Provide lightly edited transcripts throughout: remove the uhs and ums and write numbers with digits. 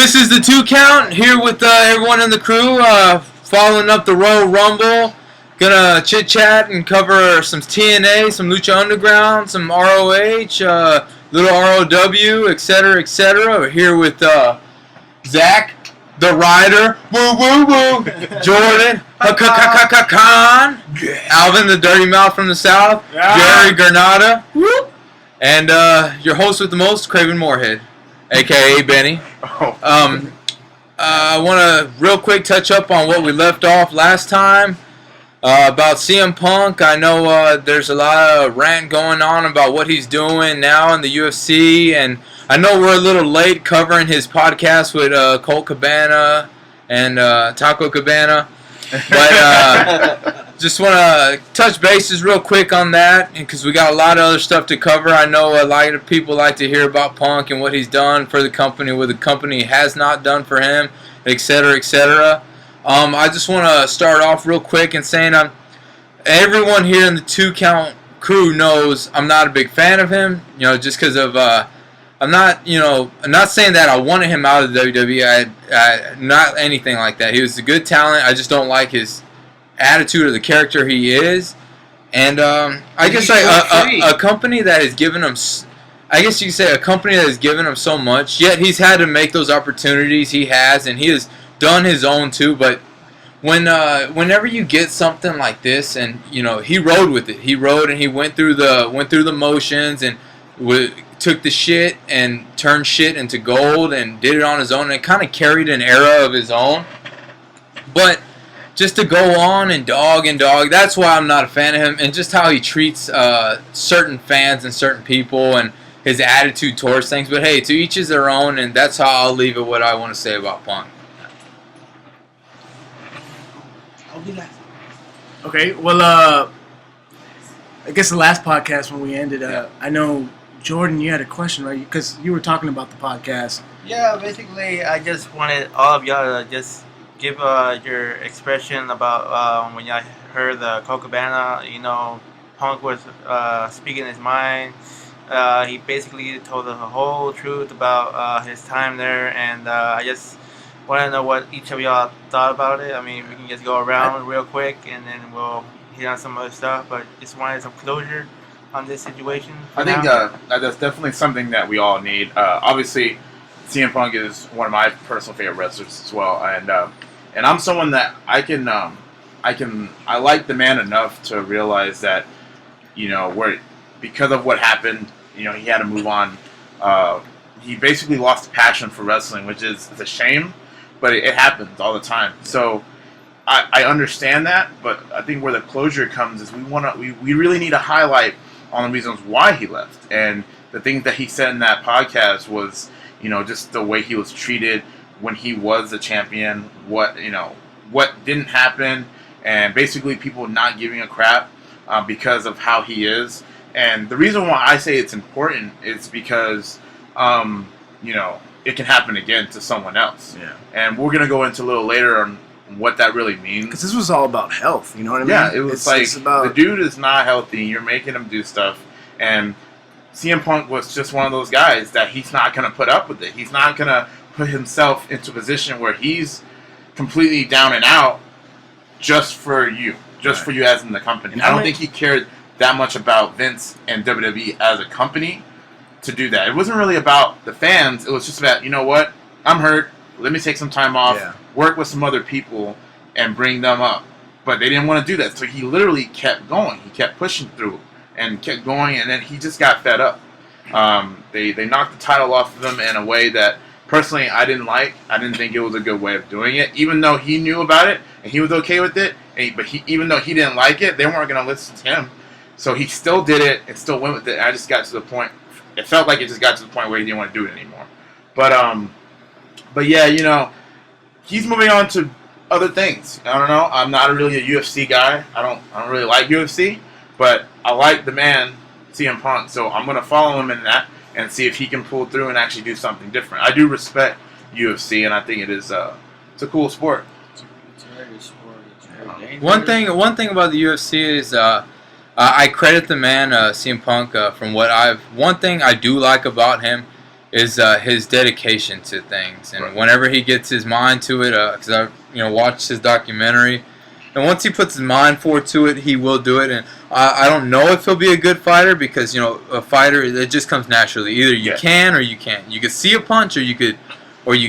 This is the 2 count here with everyone in the crew, following up the Royal Rumble. Gonna chit chat and cover some TNA, some Lucha Underground, some ROH, little ROW, etc., etc. We're here with Zach, the Rider, woo woo woo, Jordan, Khan, Alvin, the Dirty Mouth from the South, Jerry Granada, and your host with the most, Craven Moorhead, aka Benny. I want to real quick touch up on what we left off last time about CM Punk. I know there's a lot of rant going on about what he's doing now in the UFC, and I know we're a little late covering his podcast with Colt Cabana and Taco Cabana, but just want to touch bases real quick on that because we got a lot of other stuff to cover. I know a lot of people like to hear about Punk and what he's done for the company, what the company has not done for him, etc., etc. I just want to start off real quick and saying everyone here in the 2 count crew knows I'm not a big fan of him. You know, just because of I'm not saying that I wanted him out of the WWE. Not anything like that. He was a good talent. I just don't like his attitude or the character he is. And I guess a company that has given him, I guess you could say a company that has given him so much, yet he's had to make those opportunities he has, and he has done his own too. But whenever you get something like this, and he rode with it, he rode and he went through the motions and took the shit and turned shit into gold and did it on his own and kind of carried an era of his own. But just to go on and dog, that's why I'm not a fan of him, and just how he treats certain fans and certain people and his attitude towards things. But hey, to each is their own, and that's how I'll leave it what I want to say about Punk. I'll be last. Okay, well, I guess the last podcast when we ended, I know, Jordan, you had a question, right? Because you were talking about the podcast. Yeah, basically, I just wanted all of y'all to just give your expression about when y'all heard the Colt Cabana. Punk was speaking his mind. He basically told the whole truth about his time there, and I just want to know what each of y'all thought about it. I mean, we can just go around real quick, and then we'll hit on some other stuff, but just wanted some closure on this situation. I think that's definitely something that we all need. Obviously, CM Punk is one of my personal favorite wrestlers as well, and I'm someone that I like the man enough to realize that, because of what happened, he had to move on. He basically lost passion for wrestling, which is a shame, but it happens all the time. So I understand that, but I think where the closure comes is we really need to highlight on the reasons why he left, and the things that he said in that podcast was, just the way he was treated when he was the champion, what didn't happen, and basically people not giving a crap because of how he is. And the reason why I say it's important is because, it can happen again to someone else. Yeah. And we're going to go into a little later on what that really means. Because this was all about health, you know what I mean? Yeah, it was the dude is not healthy, you're making him do stuff, and CM Punk was just one of those guys that he's not going to put up with it. He's not going to put himself into a position where he's completely down and out just for you as in the company. And I don't think he cared that much about Vince and WWE as a company to do that. It wasn't really about the fans. It was just about, you know what, I'm hurt, let me take some time off, work with some other people, and bring them up. But they didn't want to do that, so he literally kept going. He kept pushing through and kept going, and then he just got fed up. They knocked the title off of him in a way that, personally, I didn't like. I didn't think it was a good way of doing it, even though he knew about it, and he was okay with it, even though he didn't like it, they weren't going to listen to him. So he still did it and still went with it. I just got to the point, it felt like it just got to the point where he didn't want to do it anymore. But yeah, he's moving on to other things. I don't know. I'm not really a UFC guy. I don't really like UFC, but I like the man CM Punk, so I'm gonna follow him in that and see if he can pull through and actually do something different. I do respect UFC, and I think it's a cool sport. It's a very good sport. It's very dangerous. One thing about the UFC is I credit the man CM Punk one thing I do like about him is his dedication to things. And whenever he gets his mind to it, because I watched his documentary, and once he puts his mind forward to it, he will do it. And I don't know if he'll be a good fighter because a fighter, it just comes naturally. Either you can or you can't. You could see a punch or you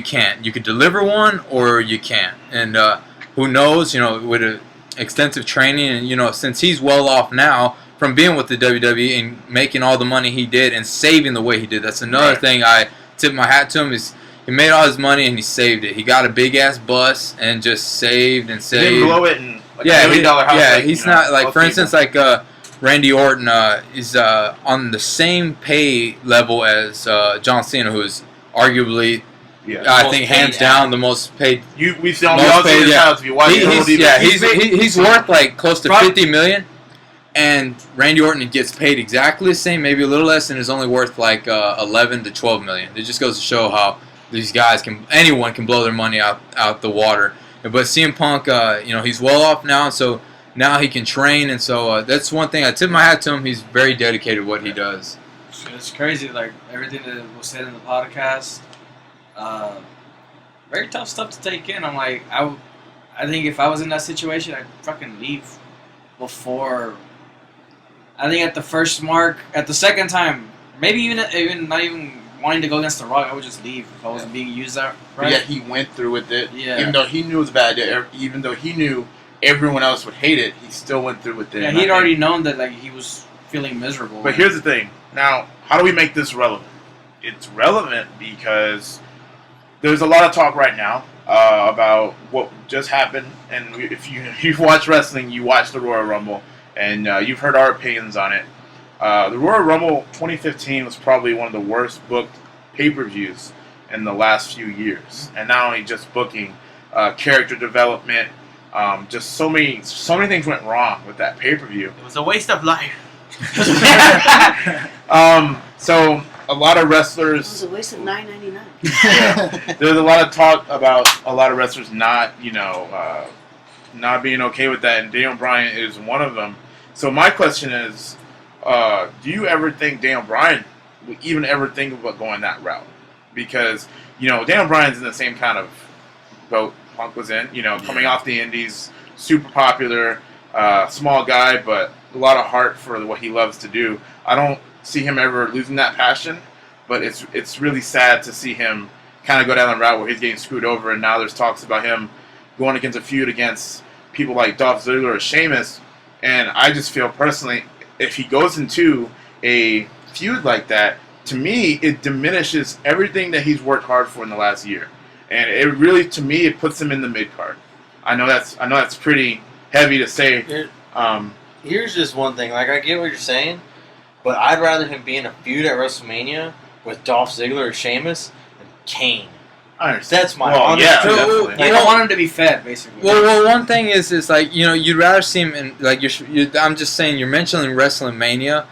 can't. You could deliver one or you can't. And who knows? With a extensive training, and since he's well off now from being with the WWE and making all the money he did and saving the way he did. That's another thing I tip my hat to him is he made all his money and he saved it. He got a big ass bus and just saved and saved. He didn't blow it in like $1 million house. Yeah, he's not like, for instance, like Randy Orton is on the same pay level as John Cena, who is arguably, I think, hands down the most paid. We've seen all the house. If you watch he's worth like close to $50 million. And Randy Orton gets paid exactly the same, maybe a little less, and is only worth like 11 to 12 million. It just goes to show how these guys anyone can blow their money out the water. But CM Punk, he's well off now, so now he can train, and so that's one thing I tip my hat to him. He's very dedicated to what he does. It's crazy, like everything that was said in the podcast. Very tough stuff to take in. I'm like, I think if I was in that situation, I'd fucking leave before. I think at the first mark, at the second time, maybe even not even wanting to go against The Rock, I would just leave if I wasn't being used that right. Yet he went through with it. Yeah. Even though he knew it was a bad idea, even though he knew everyone else would hate it, he still went through with it. Yeah, he'd already known that like he was feeling miserable. But here's the thing. Now, how do we make this relevant? It's relevant because there's a lot of talk right now about what just happened. And if you watch wrestling, you watch the Royal Rumble. And you've heard our opinions on it. The Royal Rumble 2015 was probably one of the worst booked pay-per-views in the last few years. And not only just booking, character development, just so many things went wrong with that pay-per-view. It was a waste of life. So a lot of wrestlers. It was a waste of $9.99. Yeah, there's a lot of talk about a lot of wrestlers not not being okay with that, and Daniel Bryan is one of them. So my question is, do you ever think Daniel Bryan would even ever think about going that route? Because, Daniel Bryan's in the same kind of boat Punk was in, coming off the indies, super popular, small guy, but a lot of heart for what he loves to do. I don't see him ever losing that passion, but it's really sad to see him kind of go down the route where he's getting screwed over, and now there's talks about him going against a feud against people like Dolph Ziggler or Sheamus. And I just feel personally, if he goes into a feud like that, to me, it diminishes everything that he's worked hard for in the last year. And it really, to me, it puts him in the mid-card. I know that's pretty heavy to say. Here's just one thing. Like, I get what you're saying, but I'd rather him be in a feud at WrestleMania with Dolph Ziggler or Sheamus than Kane. I understand. That's my honest definitely. Like, I want him to be fed, basically. Well, one thing is like you'd rather see him in like I'm just saying you're mentioning Wrestlemania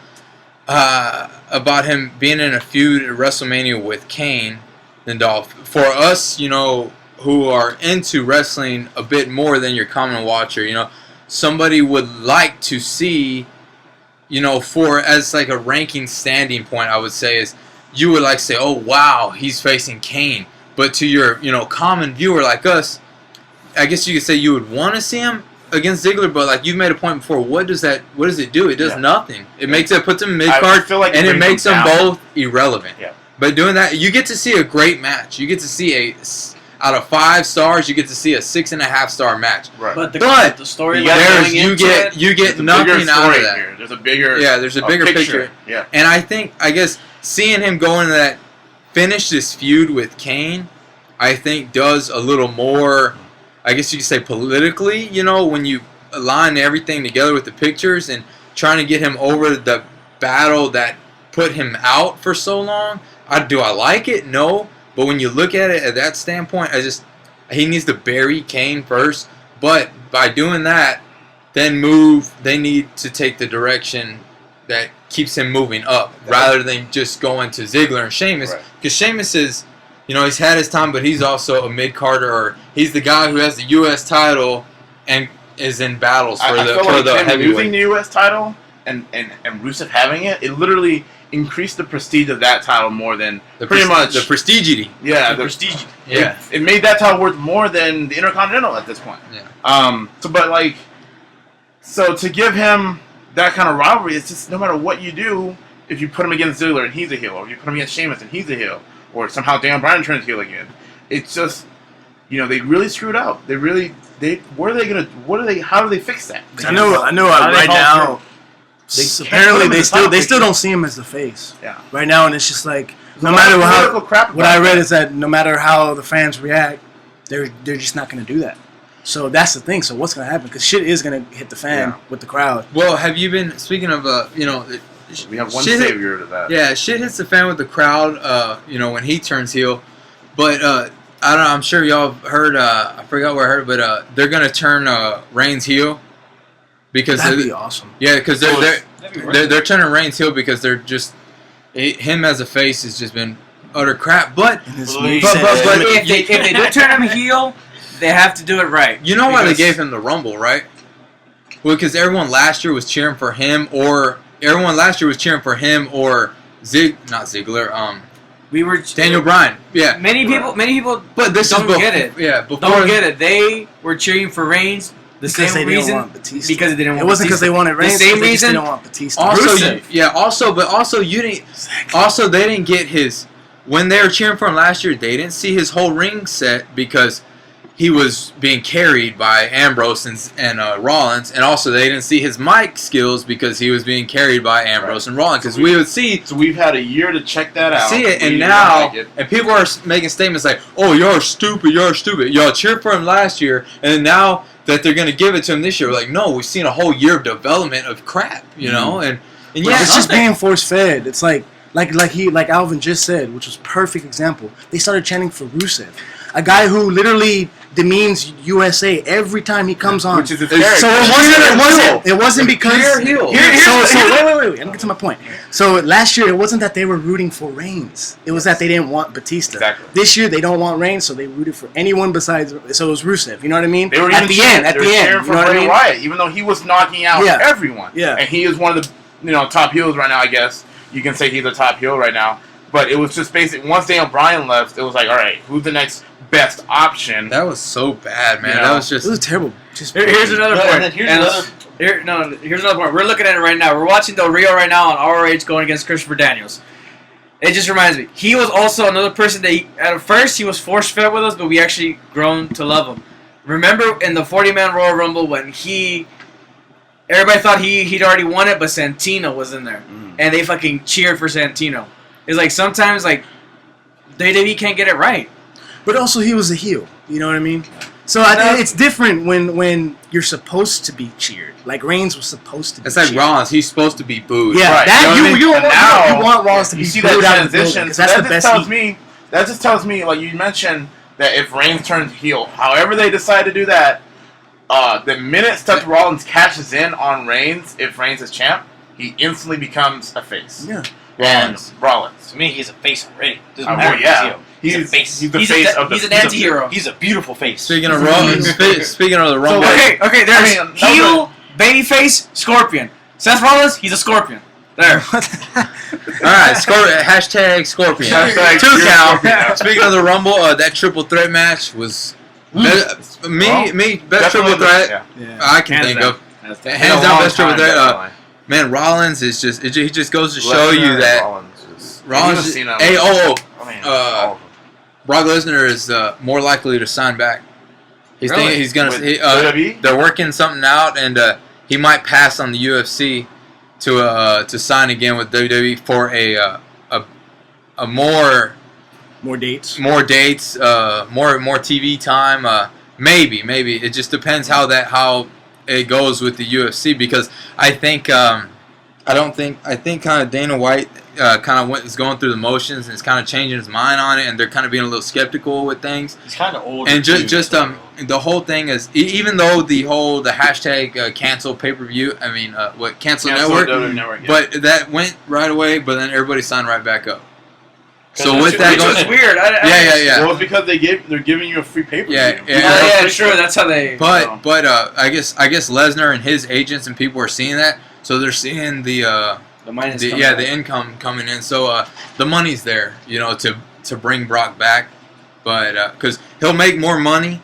about him being in a feud at WrestleMania with Kane than Dolph. For us, who are into wrestling a bit more than your common watcher, somebody would like to see, for as like a ranking standing point, I would say is you would like to say, oh wow, he's facing Kane. But to your, common viewer like us, I guess you could say you would want to see him against Ziggler, but like you've made a point before, what does it do? It does nothing. It puts him mid card, like and it makes them both irrelevant. Yeah. But doing that, you get to see a great match. You get to see out of 5 stars, you get to see a 6.5 star match. Right. But the story you get nothing out of that. Here. There's a bigger there's a bigger picture. Yeah. And I guess seeing him go into that, finish this feud with Kane, I think does a little more, I guess you could say politically, when you align everything together with the pictures and trying to get him over the battle that put him out for so long. Do I like it? No. But when you look at it at that standpoint, he needs to bury Kane first. But by doing that, then they need to take the direction that keeps him moving up rather than just going to Ziggler and Sheamus. Because Sheamus is, he's had his time, but he's also a mid-carder, or he's the guy who has the U.S. title and is in battles for the heavyweight. losing the U.S. title and Rusev having it, it literally increased the prestige of that title more than The pretty much the prestigity. Yeah, The prestige. It made that title worth more than the Intercontinental at this point. Yeah. So to give him that kind of rivalry, it's just no matter what you do, if you put him against Ziggler and he's a heel, or if you put him against Sheamus and he's a heel, or somehow Daniel Bryan turns heel again, it's just, they really screwed up. How do they fix that? I know. How do they Right call now, They apparently can't put him in they the still top they still picture. don't see him as the face. Yeah. Right now, and it's just like no There's a matter lot of how. political crap What about I read that. is that no matter how the fans react, they're just not going to do that. So that's the thing. So what's going to happen? Because shit is going to hit the fan with the crowd. Well, have you been speaking of We have one shit savior to that. Yeah, shit hits the fan with the crowd. When he turns heel, but I don't know. I'm sure y'all have heard. I forgot where I heard, but they're gonna turn Reigns heel because That'd be awesome. yeah, because they're turning Reigns heel because they're just him as a face has just been utter crap. But And his But- moveset- but- If they do turn him heel, they have to do it right. you know why they Because- gave him the Rumble, right? Well, because everyone last year was cheering for him, or not Ziggler. We were Daniel Bryan. Yeah, Many people but this don't is get it. Yeah, before Don't get it. They were cheering for Reigns the because same they didn't reason want Batista. because they didn't want. It wasn't because Batista. they wanted Reigns. The same they just reason. didn't want Batista. Also, Rusev. you didn't. Also, they didn't get his. When they were cheering for him last year, they didn't see his whole ring set because he was being carried by Ambrose and Rollins, and also they didn't see his mic skills because he was being carried by Ambrose and Rollins. Because we would see So we've had a year to check that out. it, We and didn't now, like it. and people are making statements like, "Oh, you're stupid, you're stupid." Y'all cheered for him last year, and now that they're going to give it to him this year, we're like, no, we've seen a whole year of development of crap, you know, and yeah, It's just being force fed. It's like Alvin just said, which was a perfect example. They started chanting for Rusev, a guy who literally demeans USA every time he comes on. Which is his It's- character. So it wasn't because Clear heel. wait. Let me get to my point. So last year it wasn't that they were rooting for Reigns. It was that they didn't want Batista. Exactly. This year they don't want Reigns, so they rooted for anyone besides. So it was Rusev. You know what I mean? They were at even the cheering- end. At they the were end. cheering You for know what I Bray mean? Wyatt, even though he was knocking out Yeah. everyone. Yeah. And he is one of the top heels right now, I guess. You can say he's a top heel right now. But it was just basic. Once Daniel Bryan left, it was like, all right, who's the next best option? that was so bad, man. You That know? was just. It was terrible. Just Here's another No, point. and then here's And another- here's another point. We're looking at it right now. We're watching Del Rio right now on ROH going against Christopher Daniels. It just reminds me. He was also another person that at first he was force fed with us, but we actually grown to love him. Remember in the 40-man Royal Rumble when everybody thought he'd already won it, but Santino was in there, and they fucking cheered for Santino. It's like sometimes like WWE can't get it right. But also, he was a heel. You know what I mean? So I think it's different when you're supposed to be cheered. Like Reigns was supposed to be. It's like cheered. Rollins. He's supposed to be booed. Yeah, Right. that You know what I mean? you And now, you want Rollins to be You see booed that out of the building, transition. 'cause So that's that the just best tells heat. me, like you mentioned, that if Reigns turns heel, however they decide to do that, the minute Seth Rollins cashes in on Reigns, if Reigns is champ, he instantly becomes a face. Yeah. And Rollins. To me, he's a face already. Doesn't Oh, matter well, yeah. if he's a face. He's the He's face of the. he's an anti-hero. He's a beautiful face. Speaking of Rollins, speaking of the Rumble, Okay, there's I mean, that heel, babyface, Scorpion. Seth Rollins, he's a Scorpion. There. all right, hashtag Scorpion. Hashtag Two you're count. Scorpion. Speaking of the Rumble, that triple threat match was best Definitely triple threat Yeah. I can Hands think down. of. Hands down, best triple threat. Man, Rollins is just he just goes to show you that Rollins. Hey, Brock Lesnar is more likely to sign back. He's Really? thinking he's gonna. With WWE? They're working something out, and he might pass on the UFC to sign again with WWE for a more Dates. more dates, more TV time. Maybe it just depends how it goes with the UFC, because I think kind of Dana White is going through the motions and is kind of changing his mind on it, and they're kind of being a little skeptical with things. He's kind of old. And the whole thing is, even though the hashtag cancel pay-per-view, cancel network, WWE Network, yeah. but that went right away, but then everybody signed right back up. So Because with it's- that Which going, was weird. yeah. Well, it's because they're giving you a free pay per view. Yeah. True. That's how they. But I guess Lesnar and his agents and people are seeing that, so they're seeing the The money is the income coming in. So the money's there, to bring Brock back, but because he'll make more money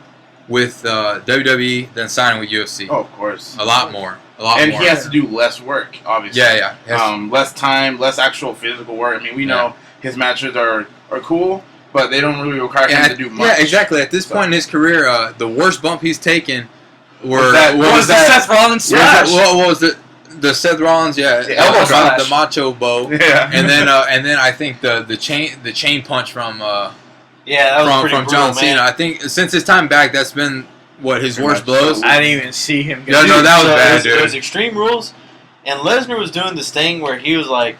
with WWE than signing with UFC. Oh, of course. A lot more. And he has to do less work, obviously. Yeah. Less time, less actual physical work. I mean, we know his matches are cool, but they don't really require him to do much. Yeah, exactly. At this point in his career, the worst bump he's taken was the Seth Rollins smash. What was it? The Seth Rollins, the elbow smash. The Macho Bow, and then I think the chain punch from that was pretty from brutal, John Cena. I think since his time back, that's been his worst blows. I didn't even see him. Yeah, no, that was bad, dude. It was Extreme Rules, and Lesnar was doing this thing where he was like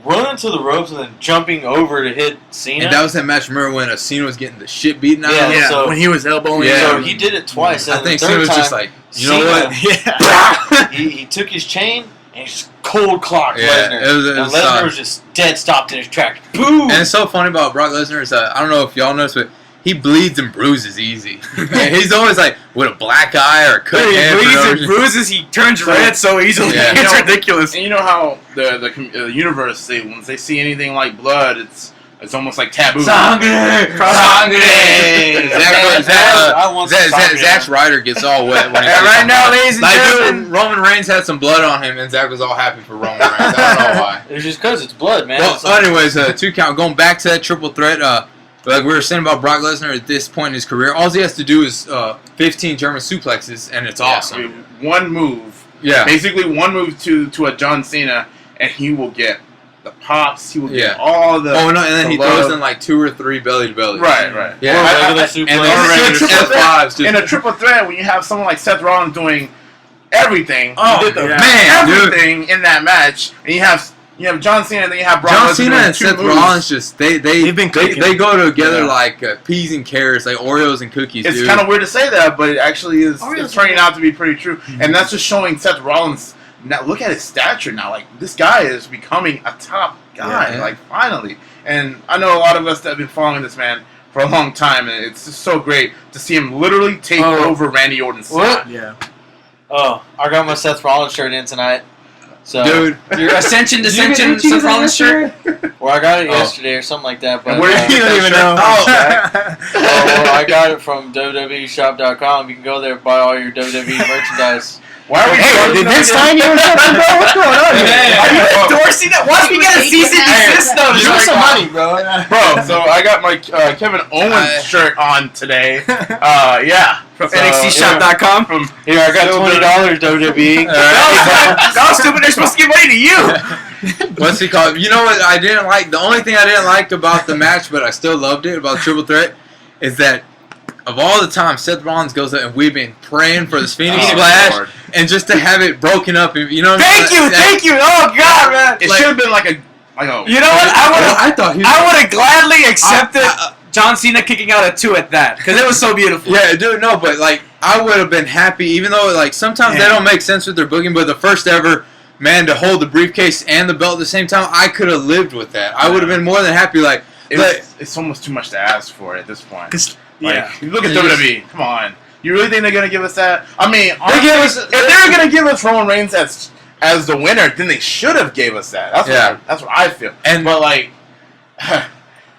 running to the ropes and then jumping over to hit Cena. And that was that match. Remember when Cena was getting the shit beaten out of him? Yeah, so, when he was elbowing. So he did it twice. And I think the Cena third was time, just like, you know what? Yeah. he took his chain and he just cold clocked Yeah, Lesnar. it was and Lesnar solid. was just dead stopped in his tracks. Boom! And it's so funny about Brock Lesnar is I don't know if y'all noticed, but he bleeds and bruises easy. And he's always like with a black eye or a cut head. He bleeds and bruises. He turns red so easily. Yeah. It's ridiculous. And you know how the universe, once they see anything like blood, it's almost like taboo. Sangre! Zack Ryder gets all wet when he And right now, ladies and gentlemen, dude, Roman Reigns had some blood on him, and Zack was all happy for Roman Reigns. I don't know why. It's just because it's blood, man. Well, anyways, 2 count. Going back to that triple threat, like we were saying about Brock Lesnar at this point in his career, all he has to do is 15 German suplexes, and it's awesome. I mean, one move. Yeah. Basically, one move to a John Cena, and he will get the pops. He will get Yeah. all the. Oh no! And then the he love. throws in like 2 or 3 belly to belly. Right. Yeah. Or regular suplex. And Or then regular triple suplex. F5s. In a triple threat, when you have someone like Seth Rollins doing everything, Oh, he did yeah. Man, everything in that match, and you have John Cena, and then you have Brock John Lesnar Cena doing and 2 Seth moves. Rollins just they been cooking. they go together Yeah. like peas and carrots, like Oreos and cookies. It's dude. kind of weird to say that, but it actually is. Oreos It's turning are out to be pretty true, and that's just showing Seth Rollins. Now look at his stature now. Like this guy is becoming a top guy. Yeah. Like finally, and I know a lot of us that have been following this man for a long time, and it's just so great to see him literally take over Randy Orton's spot. Yeah. Oh, I got my Seth Rollins shirt in tonight. So, dude. Your Ascension Descension Seth Rollins shirt. Or I got it yesterday or something like that. But And where did You don't even know. well, I got it from WWEshop.com. You can go there and buy all your WWE merchandise. Why are we? Hey, did Vince sign you or something, bro? What's going on here? are you endorsing that? Why don't we get a cease and desist notice? You know Give us some what? money, bro. Bro, so I got my Kevin Owens shirt on today. Yeah. From NXTshop.com. From Here, I got $20 WWE. No, stupid. They're supposed to give money to you. What's he called? You know what I didn't like? The only thing I didn't like about the match, but I still loved it about Triple Threat, is that of all the time Seth Rollins goes up and we've been praying for this Phoenix Splash, Lord. and just to have it broken up, you know what I mean? Thank you. Oh God, man. It Like- should have been like a You know what? I thought he was, I would have gladly accepted John Cena kicking out a 2 at that because it was so beautiful. yeah, dude, no, but like I would have been happy, even though like sometimes they don't make sense with their booking, but the first ever man to hold the briefcase and the belt at the same time, I could have lived with that. I would have been more than happy. Like, it's almost too much to ask for at this point. 'Cause- Like, you look at It just- WWE. Come on, you really think they're gonna give us that? I mean, They gave us- if they were gonna give us Roman Reigns as the winner, then they should have gave us that. That's what I feel. And- but like,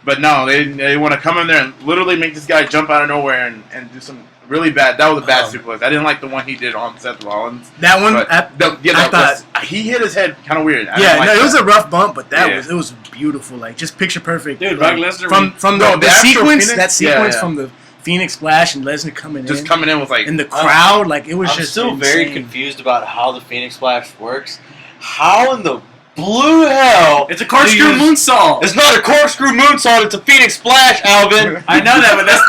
but no, they want to come in there and literally make this guy jump out of nowhere and do some really bad. That was a bad suplex. I didn't like the one he did on Seth Rollins. That one, But I thought. he hit his head kind of weird. I Yeah, didn't like no, it that. was a rough bump, but Yeah. it was beautiful. Like just picture perfect. Dude, like, Brock Lesnar from No, the the actual sequence, Phoenix? that sequence Yeah. from the Phoenix Splash and Lesnar coming just in, coming in with like and the crowd, like it was I'm just still insane. very confused about how the Phoenix Splash works. How in the blue hell? It's a corkscrew moonsault. It's not a corkscrew moonsault. It's a Phoenix Splash, Alvin. I know that, but that's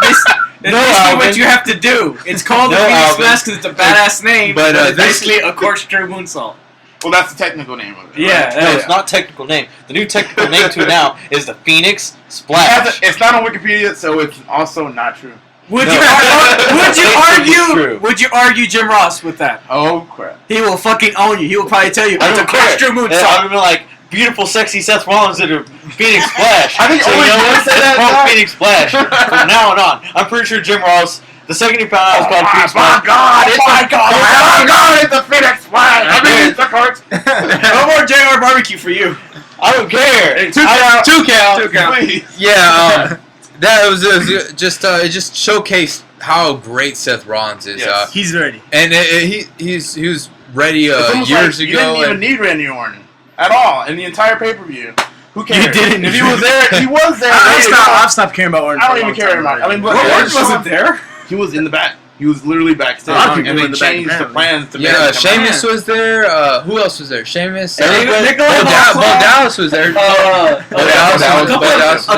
No, basically Alvin. what you have to do. It's called No, the Phoenix Alvin. Splash because it's a badass name, But, but it's this- basically a corkscrew moonsault. Well, that's the technical name of it. Yeah, right? that No, is- it's not technical name. The new technical name to it now is the Phoenix Splash. It's not on Wikipedia, so it's also not true. Would No. you It's true. Would you argue Jim Ross with that? Oh crap! He will fucking own you. He will probably tell you I it's a don't care. corkscrew I would moonsault. have been like, beautiful, sexy Seth Rollins did a Phoenix Splash. I think so only you know you what? said that, It's called Doc. Phoenix Splash from now on. I'm pretty sure Jim Ross The second he found out it was called Phoenix My Splash. God! Oh my God! Oh my God! It's a Phoenix Splash! I mean, it's a cart. No more JR barbecue for you. I don't care. Hey, 2 count. 2 count. 2 count. Please. Yeah, that was it just showcased how great Seth Rollins is. Yes. He's ready. And he was ready It's almost years like ago. You didn't even and- need Randy Orton at all in the entire pay-per-view. Who cares? You didn't. If he was there, he was there. I've stopped caring about Orton. I for a don't even long care time about it. I already. mean, look, Orton Orton wasn't there. He was in the back. He was literally backstage. A lot of people and were they in the back, changed the apparently. plans to make Yeah, him come out. Sheamus was there. Who else was there? Sheamus. Nicholas Bo Clark. Dallas was there. A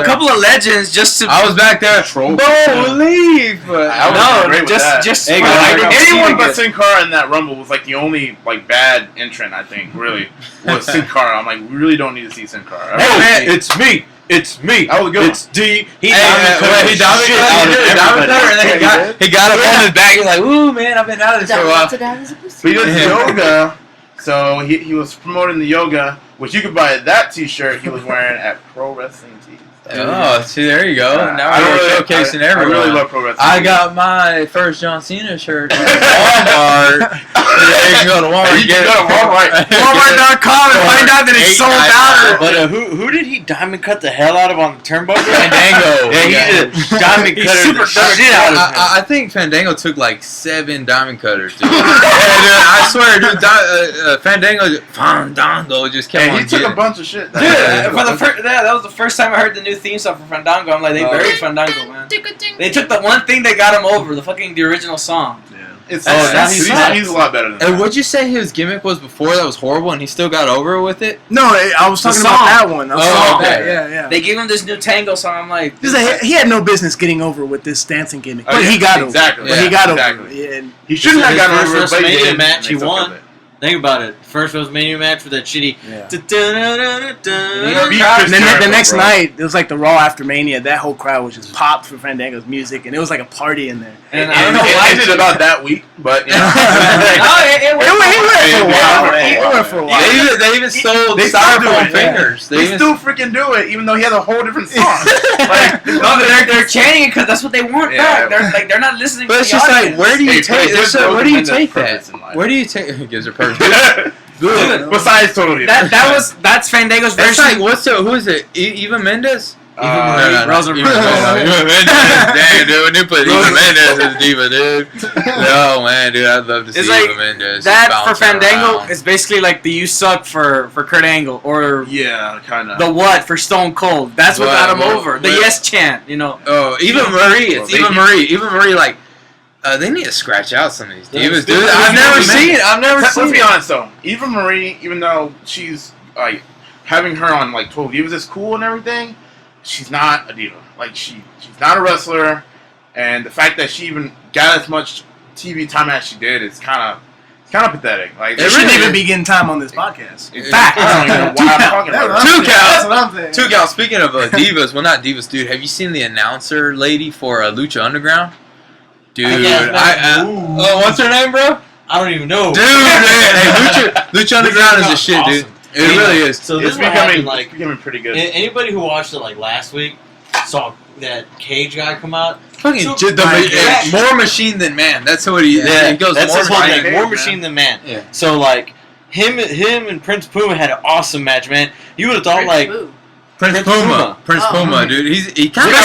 couple of legends just to. I was back there. Believe. I was great with that. just. Hey, I guys, didn't see Anyone it but good. Sin Cara in that Rumble was like the only like bad entrant, I think, really, was Sin Cara. I'm like, we really don't need to see Sin Cara. Hey, man, It's me. It's me. That was a good It's D. He He diamond cut he the shit out of everybody. he got up on his back. He's like, "Ooh, man, I've been out of this for a while." But he does yoga, so he was promoting the yoga, which you could buy that T-shirt he was wearing at Pro Wrestling Tees. Oh, see, there you go. Now I we're really- showcasing I everyone. really love Pro Wrestling. I Tees. got my first John Cena shirt at Walmart. Yeah, you can go to Walmart. You can go to Walmart. Walmart.com and find out that it's sold out. But who did he diamond cut the hell out of on the turnbuckle? Fandango. Yeah, he did. Diamond He's cutter super the shit out of him. I think Fandango took like 7 diamond cutters, dude. Yeah, dude, I swear, dude, Fandango just kept Hey, on he took getting. a bunch of shit. Dude, that was the first time I heard the new theme song for Fandango. I'm like, they buried Fandango, man. They took the one thing that got him over, the original song. It's, now he's a lot better than that. And what'd you say his gimmick was before that was horrible, and he still got over with it? No, I was talking The about song. that one. I was Oh, talking about okay. that. Yeah. They gave him this new tango song. I'm like, He had no business getting over with this dancing gimmick, Oh, but yeah, he got exactly. over. But he Yeah, got exactly. over. It. Yeah, and He shouldn't have His gotten first over it, but he WrestleMania did, match, and he they took won. it. Think about it. First WrestleMania match with that shitty. Yeah. Beat And Chris then the Jericho, next bro. night, it was like the Raw after Mania. That whole crowd was just popped for Fandango's music, and it was like a party in there. and It I don't know why. ended about that week, but you know. It went He went for a while. They even sold They still do styrofoam it, fingers. They even still freaking do it, even though he has a whole different song. Like, No, they're chanting it because that's what they want Yeah. back. They're not listening. But to it's the just audience. like, where do you Hey, take? gives Where do Roman you Reigns take purpose that? in life. Where do you take? It gives her purpose. Good. Besides, totally. That's Fandango's That's version. like who is it? Eva Mendes? Rosenberg. Eva Mendes. Damn, dude, when you put Eva Mendes as Diva, dude. Oh man, dude, I'd love to see It's like Eva Mendes. that for bouncing Fandango around. is basically like the "You Suck" for Kurt Angle, or Yeah, kind of. the "What" for Stone Cold. That's what got him Well, over. The well- "Yes" chant, you know. Oh, Eva Marie. It's Well, Eva Marie. Like, they need to scratch out some of these divas, dude. Dude, I've never Eva seen it. I've never Let's seen be it. honest though. Eva Marie, even though she's like having her on like 12 Divas is cool and everything, she's not a diva. Like she's not a wrestler, and the fact that she even got as much TV time as she did is kind of pathetic. Like They It shouldn't really even is. be getting time on this podcast. Fact. I don't even know why I'm talking about Two it. counts. That's what I'm saying. Two gals. Speaking of divas, well, not divas, dude. Have you seen the announcer lady for Lucha Underground? Dude, oh, what's her name, bro? I don't even know. Dude, man, hey, Lucha Underground is the shit, dude. It really is. So this It's is what happened. becoming Like becoming pretty good. anybody who watched it like last week saw that Cage guy come out. Fucking So- more machine than man. That's what he. Yeah, he goes that's more his whole machine. thing. Cage, More man. machine than man. Yeah. So like him and Prince Puma had an awesome match, man. You would have thought like Prince Prince Puma. Puma. Prince Oh. Puma, dude. He kind of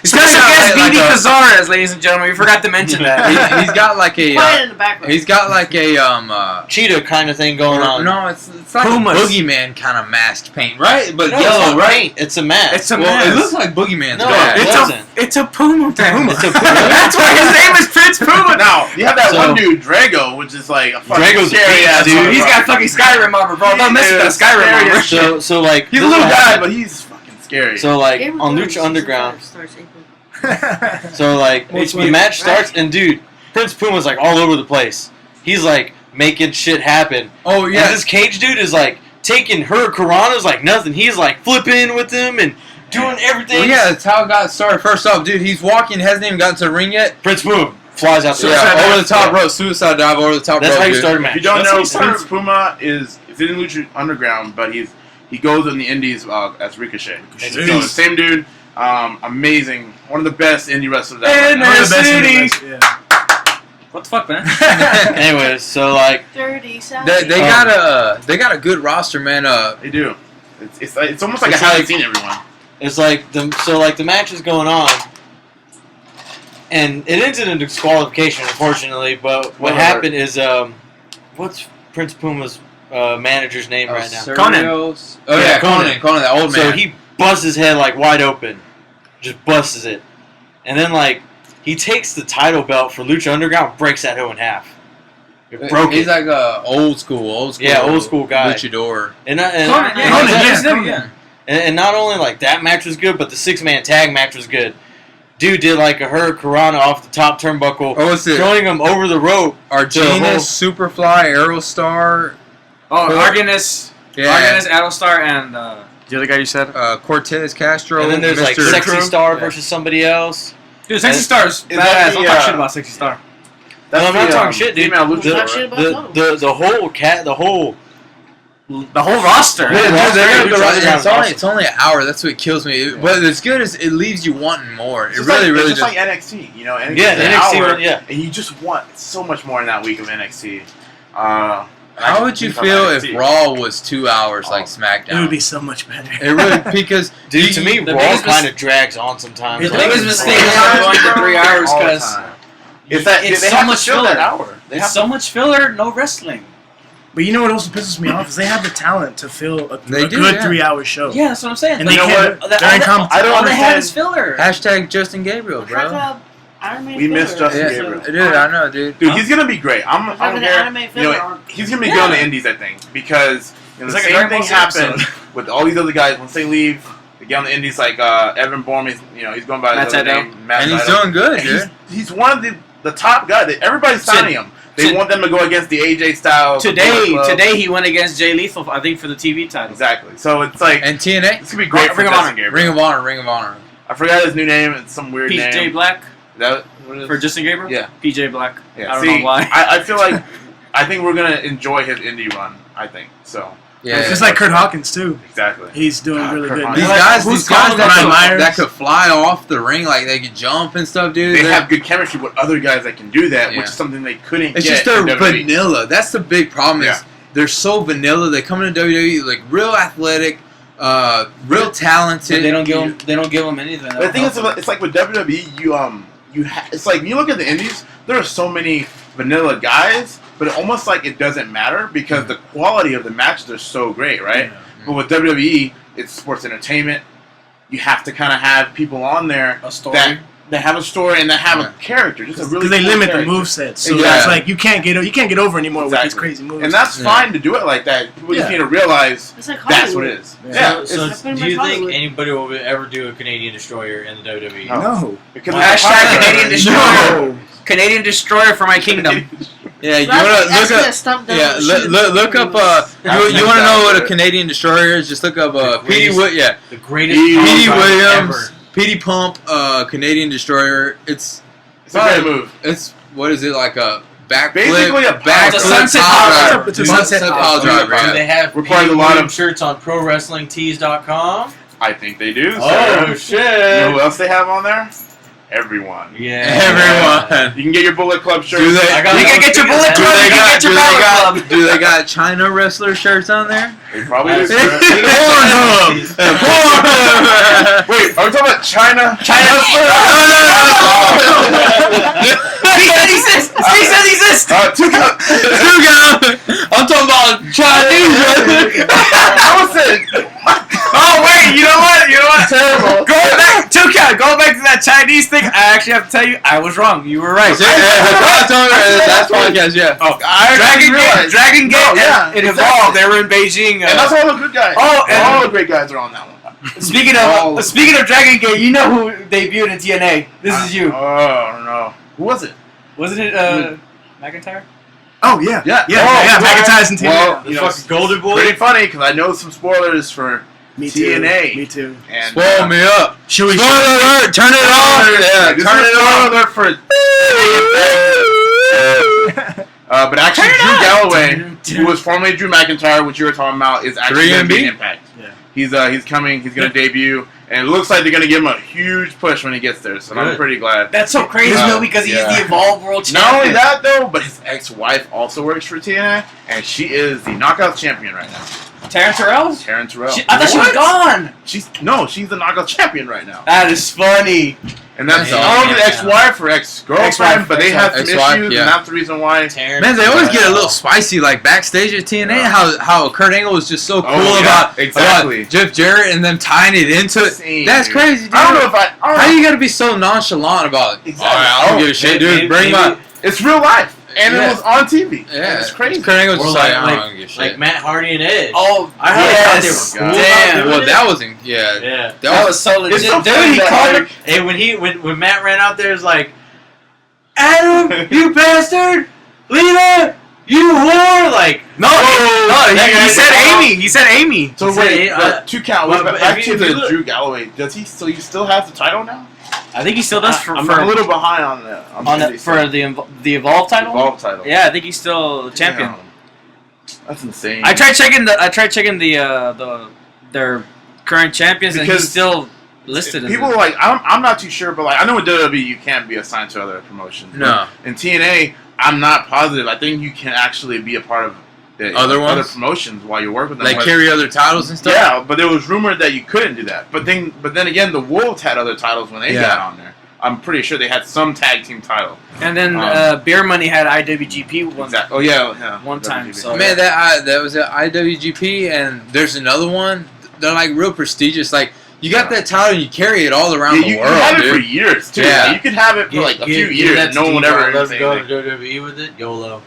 Special guest like BB a- Cazares, ladies and gentlemen. We forgot to mention that. he's got like a. Play it in the background. He's got like a cheetah kind of thing going on. No, it's like Pumas. a boogeyman kind of masked paint, right? But No, it's yellow, not right? paint, it's a mask. It's a Well, it mask. looks like boogeyman's No, bad. it wasn't. It's a Puma. It's a Puma. That's why his name is Prince Puma. Now you have that So- one dude, Drago, which is like a fucking Drago's scary beast, ass dude. He's got fucking Skyrim armor, bro. Don't mess with that Skyrim armor. So like He's a this little is what guy, happened. but he's fucking scary. So like Game of on Thrones Lucha season Underground. 5 starts April. So like What's the with- match starts and dude, Prince Puma's like all over the place. He's like making shit happen. Oh And yeah, this Cage dude is like taking her Coronas like nothing. He's like flipping with them and doing everything. well, yeah. That's how it got started. First off, dude, he's walking, hasn't even gotten to the ring yet. Prince Puma flies out the Yeah, over the top Yeah. rope, suicide dive over the top That's rope. how you dude. start a if match. you don't That's how know, you start a- Prince Puma is in Lucha Underground, but he goes in the Indies as Ricochet. So the same dude Amazing. One of the best indie wrestlers ever. In One of the best in the City. West, yeah. What the fuck, man? Anyways, so like, Dirty South. They got a good roster, man. They do. It's almost like It's I haven't like- seen everyone. it's like the match is going on, and it ends in a disqualification, unfortunately. But what happened is, what's Prince Puma's manager's name right now? Conan. Oh yeah, Conan, the old man. So he busts his head like wide open, just busts it, and then like he takes the title belt for Lucha Underground, breaks that hoe in half. It broke He's it. like a old school Yeah, old school guy. luchador. And not only like that match was good, but the 6-man tag match was good. Dude did like a hurricanrana off the top turnbuckle, Oh, what's it? throwing him over the rope. Argenus, Superfly, Aerostar. Oh, Arganus, Yeah. Arganus, Aerostar, and the other guy you said. Cortez Castro. And then there's like Mr. Sexy Star Yeah. versus somebody else. Dude, Sexy Star's is that badass. Don't the, talk shit about Sexy Star. No, I'm not talking shit, dude. Female Talk luchador, shit right? about The whole The whole roster. Yeah, dude, Roster, they're gonna Lucha go- Underground it's only awesome. it's only an hour. That's what kills me. But it's good is it leaves you wanting more. It It's really, like, really it's just. just like NXT. You know, NXT Yeah, is an NXT hour, one, yeah. and you just want so much more in that week of NXT. How would you feel if Raw was 2 hours like SmackDown? It would be so much better. It really because Dude, to me, the Raw biggest kind of drags on sometimes. The Like, biggest mistake Raw- is not going to 3 hours All the because time. It's that it's they so have to much fill that filler. hour. They it's have so much filler, no wrestling. But you know what also pisses me off is they have the talent to fill a They do, good yeah. 3-hour show. Yeah, that's what I'm saying. And Like, they know can't. all that- During all comp- I don't all they have understand- is filler. Hashtag Justin Gabriel, Talk bro. about anime We miss filler. Justin Yeah, Gabriel. dude, I know, dude. Dude, he's gonna be great. I'm Having an here. anime You filler know, arc. he's gonna be good on the indies, I think, because you know, It's the like a same Dragon thing Ball Z happened episode. with all these other guys. Once they leave, they get on the indies. Like Evan Bourne, he's going by Matt his other Sydal. name, Matt And he's Sydal. doing good, And dude. he's one of the top guys. Everybody's signing him. They Sid- want them to go against the AJ Styles. the Bullet Club. Today he went against Jay Lethal, I think, for the TV title. Exactly. So it's like And TNA, it's gonna be great for Ring of Justin Honor. Gabriel. Ring of Honor. I forgot his new name. It's some weird PJ name. Black Is that what it is? for Justin Gabriel. Yeah. PJ Black. Yeah. I don't See, know why. I feel like I think we're gonna enjoy his indie run. I think so. Yeah, It's just like Kurt Hawkins too. Exactly. He's doing God, really Kurt good. Hawkins. these now. guys, who's these guys calling Brian that Myers? could fly off the ring, like they could jump and stuff, dude. They They're- have good chemistry with other guys that can do that, Yeah. which is something they couldn't It's get just they're in WWE. vanilla. That's the big problem. Yeah. Is they're so vanilla. They come into WWE like real athletic, real talented. They don't give them anything. But the thing is, it's like with WWE, it's like when you look at the indies, there are so many vanilla guys, but it almost like it doesn't matter because the quality of the matches are so great, right? But with WWE, it's sports entertainment. You have to kind of have people on there A story. that have a story and that have Yeah. a character, just a really Because they cool limit character. the moveset, so Yeah. it's like you can't get over anymore with these Exactly. crazy moves. And that's Yeah. fine to do it like that. People just Yeah. need to realize It's like that's what Hollywood. it is. Yeah. Yeah, So, it's That's pretty do you much think Hollywood. anybody will ever do a Canadian Destroyer in the WWE? No. no. because Hashtag Canadian Destroyer. No. Canadian Destroyer for my kingdom. Yeah, you That's wanna like- that's look gonna up. stump down Yeah, the shit. look up. You want to know what a Canadian destroyer is? Just look up. Petey greatest- The greatest Petey Petey power Williams, ever. Petey Pump, Canadian destroyer. It's a great move. It's what is it like a backflip? Basically a backflip It's a sunset pile pile driver. It's a sunset pile pile driver. Do Yeah. they have Requires Petey a lot of- Williams shirts on ProWrestlingTees.com? I think they do. Oh sir. You know shit! who else they have on there? Everyone. Yeah, Everyone. You can get your Bullet Club shirt. Do they? I got You can get your Bullet Do Club. they You can got? get Do your they Power got? Club. Do they got China wrestler shirts on there? They probably do. Pornhub. Pornhub. Wait, are we talking about China? He said he exists. He said he exists. Two guys. I'm talking about Chinese wrestler. I was saying. Oh wait, you know what? Terrible. Going back, going back to that Chinese thing. I actually have to tell you, I was wrong. You were right. That's podcast, yeah. Oh, I Dragon realized. Gate. No, yeah, it exactly. evolved. They were in Beijing. And that's all the good guys. Oh, and- all the great guys are on that one. Speaking Oh. of Dragon Gate, you know who debuted in TNA? This is you. Oh no. Who was it? Wasn't it McIntyre? Oh yeah. Yeah. Yeah. Oh, yeah. well, McIntyre's in TNA. well, The you know, fucking Golden Boy. pretty funny because I know some spoilers for Me too. TNA. Me too. and Spoil me up. Should we? Spoiler alert. Turn it off. Yeah, This turn is it a spoiler off. alert for. But actually, Drew Galloway, who was formerly Drew McIntyre, which you were talking about, is actually 3MB? going to be Impact. He's coming. He's gonna debut, and it looks like they're gonna give him a huge push when he gets there. So I'm Good. pretty glad. That's so crazy though because he's the Evolve World Champion. Not only that though, but his ex-wife also works for TNA, and she is the Knockout Champion right now. Taryn Terrell? Taryn Terrell. I thought she was gone. She's the Knockout Champion right now. That is funny. And that's Yeah. not only the ex-wife or ex-girlfriend, Ex-wife, but they have some ex-wife, issues, yeah. and that's the reason why. Man, they always get a little spicy, like backstage at TNA. Yeah. How Kurt Angle was just so cool yeah, about exactly. Jeff Jarrett and them tying it into it. Insane, That's dude. crazy, dude. I don't know if I don't How know. you gotta be so nonchalant about it? Exactly. All right, I don't give a shit, dude. Bring my. It's real life, and Yeah. it was on TV. Yeah, It's crazy. Kurt Angle's Or just like, I don't give a shit. like Matt Hardy and Edge. Oh, I heard yes. they were cool Damn. about Well, doing that it. wasn't. Yeah. Yeah. That was so legit. It's so Dude, funny he that, called like, him. Hey, when Matt ran out there, it was like, Adam, you bastard, Lena, you whore. Like, No, that he guy said said- Amy. He said Amy. So Is wait, it, the 2 count. but Back if to you the look- Drew Galloway. Does he still have the title now? I think he still does I'm a little behind on the for the Evolve title. Evolve title. Yeah, I think he's still the champion. Damn. That's insane. I tried checking their current champions, and Because he's still listed. People are like, I'm not too sure, but like I know in WWE you can't be assigned to other promotions. No. But in TNA, I'm not positive. I think you can actually be a part of the Other other ones? promotions while you work with them. Like Like, carry other titles and stuff. yeah, but there was rumored that you couldn't do that. But then again, the Wolves had other titles when they Yeah. got on there. I'm pretty sure they had some tag team title. And then Beer Money had IWGP one. Exactly. Oh yeah. One time, WGP. so- Man, that was at IWGP, and there's another one. They're like real prestigious. Like you got that title, and you carry it all around Yeah, the you world, can have it for dude. years too. Yeah. Like, you could have it for like a few years, and no one would ever Let's say go anything. to WWE with it. YOLO.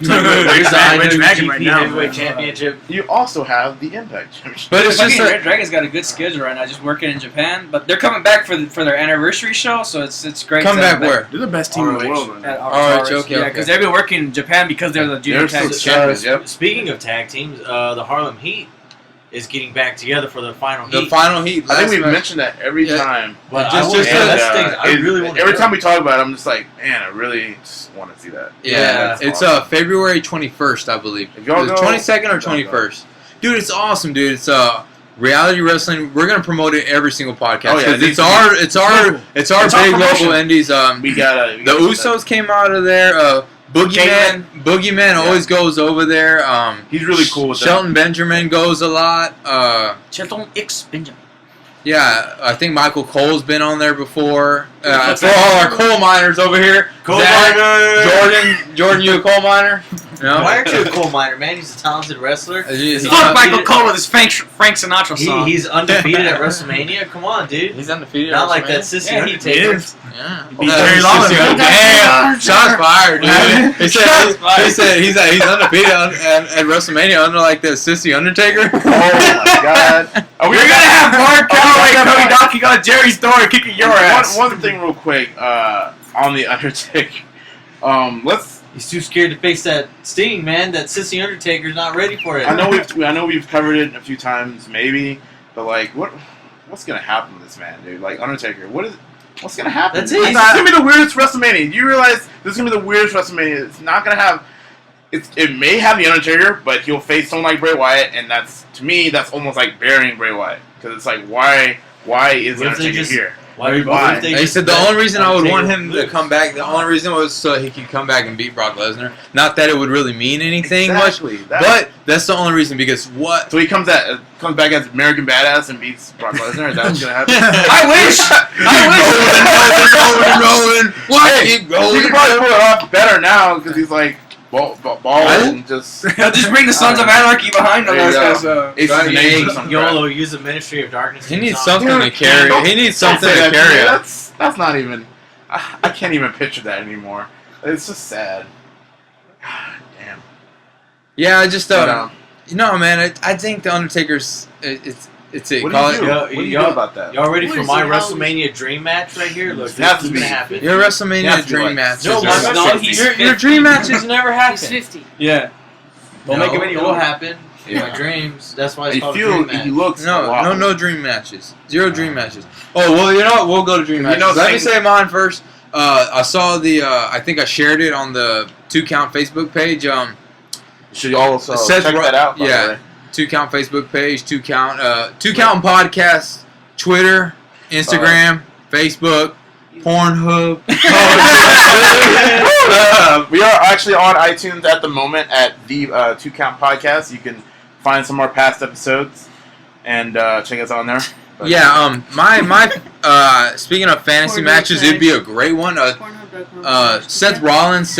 Rich There's the Dragon IWGP right now, Heavyweight man. Championship. You also have the Impact Championship. But it's just Red Dragon's got a good schedule right now, just working in Japan. But they're coming back for their anniversary show, so it's great. come to have back where? They're the best team in the ROH. world right now. At RH, RH, okay, yeah, okay. because they've been working in Japan because they're the junior They're tag. so champions, yep. Speaking of tag teams, the Harlem Heat is getting back together for the final The heat. final heat. I think last we've match. mentioned that every Yeah. time. But Just- I just want, to- that's the thing, I really want to every go. time we talk about it, I'm just like, man, I really just want to see that. Yeah, that's it's awesome. February 21st, I believe. If y'all The go, 22nd or y'all 21st. Dude, it's awesome, dude. It's reality wrestling. We're gonna promote it every single podcast. Oh, yeah, 'cause it needs it's to our be- it's our It's our big promotion. local indies. We gotta. The Usos came out of there. Boogeyman always goes over there. He's really cool with that. Shelton Benjamin goes a lot. Shelton X Benjamin. Yeah, I think Michael Cole's been on there before. What's For that? all our coal miners over here. Coal Zach, miner! Jordan, you a coal miner? No. Why aren't you a coal miner, man? He's a talented wrestler. He's Fuck Michael undefeated- Cole with his Frank Sinatra song. He's undefeated at WrestleMania. Come on, dude. He's undefeated. Not at like that WrestleMania. sissy Yeah, he Undertaker. is. Yeah. Beat Jerry Lawler, man. Damn. Shots fired, dude. He Shots fired. said he's undefeated at WrestleMania under like the sissy Undertaker. Oh my god. Are we You're gonna have Mark Calloway, Cody Mark- knocking on Jerry's door and kicking your ass. One thing real quick on the Undertaker. Let's. He's too scared to face that Sting, man. That sissy Undertaker's not ready for it. I know we've covered it a few times, maybe, but like, what's gonna happen to this man, dude? Like Undertaker, what's gonna happen? That's it. This is gonna be the weirdest WrestleMania. You realize this is gonna be the weirdest WrestleMania. It's not gonna have. It may have the Undertaker, but he'll face someone like Bray Wyatt, and that's to me that's almost like burying Bray Wyatt because it's like why is the What if they Undertaker just- here? Why? Why? if they He just said the let only reason I would want Undertaker him to lose? come back, the only reason was so he could come back and beat Brock Lesnar. Not that it would really mean anything much, Exactly. but that's the only reason because what? So he comes back as American Badass and beats Brock Lesnar. Is that what's gonna happen? I wish. Rolling. What? Hey, Keep he rolling. can probably pull it off better now because he's like bald and just Just bring the Sons of Anarchy behind him. There you That's go. Ace of the Nation or something. YOLO, use the Ministry of Darkness. He in needs song. something to carry. He needs something Don't say to that carry. me. up. That's not even. I can't even picture that anymore. It's just sad. Damn. Yeah, I just But, no, man. I think the Undertaker's it's it. what Call do you it. do? Yo, What do you yo- do about that? Y'all ready What for is my it, how WrestleMania dream match right here? Look, It has this is to be. gonna happen. Your You have WrestleMania to be dream like- match. No, is my- just- no, he's your 50. dream matches never He's happen. 50. Yeah. Don't make him any It will older. happen. In my dreams. That's why it's He called a dream match. he looks No dream matches. Zero dream matches. Oh well, you know what? We'll go to dream You matches. know, Let me Sting- say mine first. I saw the. I think I shared it on the 2 Count Facebook page. You should also Seth check Ro- that out. By yeah. the way. 2 Count Facebook page, 2 Count Podcast, Twitter, Instagram, Facebook, Pornhub. We are actually on iTunes at the moment at the 2 Count Podcast. You can find some more past episodes and check us on there. But, Yeah, my speaking of fantasy Pornhub matches, it'd be a great one. Pornhub.com. Seth Rollins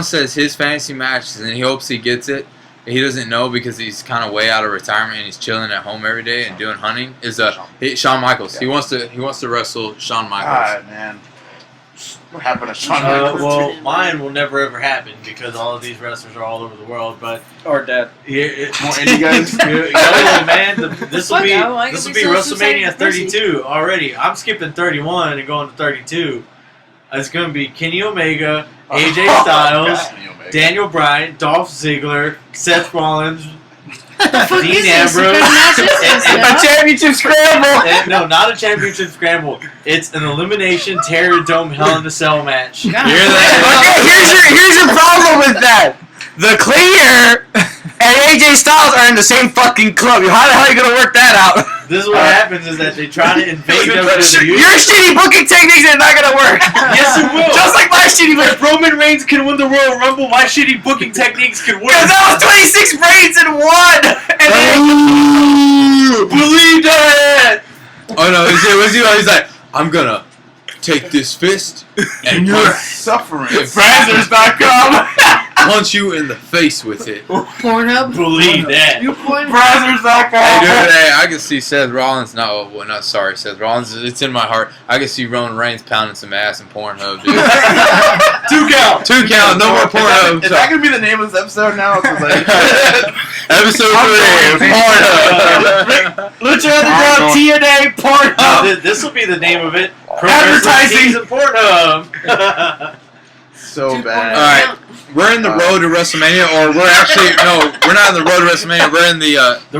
says his fantasy matches, and he hopes he gets it. He doesn't know because he's kind of way out of retirement and he's chilling at home every day and doing hunting. Is Shawn Michaels? He wants to wrestle Shawn Michaels. God, man. What happened to Shawn Michaels? Well, mine will never ever happen because all of these wrestlers are all over the world. But Or dead. More indie guys? This will be I this could will be be so WrestleMania suicide 32 already. I'm skipping 31 and going to 32. It's going to be Kenny Omega, AJ Styles, Daniel Bryan, Dolph Ziggler, Seth Rollins, Dean Ambrose, A championship scramble. no, not a championship scramble. It's an elimination Terror Dome Hell in a Cell match. Okay, here's your problem with that. The Clear and AJ Styles are in the same fucking club. How the hell are you gonna work that out? This is what happens is that they try to invade WWE. Your shitty booking techniques are not gonna work. Yes, it will. Just like my shitty booking. If Roman Reigns can win the Royal Rumble, my shitty booking techniques can win. Because that was 26 reigns and one. And then believe that. Oh no! He's like, I'm gonna take this fist and You're suffering. Brazzers.com punch you in the face with it. Pornhub. Believe that. You point. Brazzers.com. Hey, dude, hey, I can see Seth Rollins. Seth Rollins. It's in my heart. I can see Roman Reigns pounding some ass in Pornhub, dude. 2 Count. 2 Count. No more Pornhub. Is that going to be the name of this episode now? Episode 3. Pornhub. Lucha Underground TNA Pornhub. This will be the name of it. Advertising and Pornhub. So bad. All right, we're in the road to WrestleMania, or we're not in the road to WrestleMania. We're in the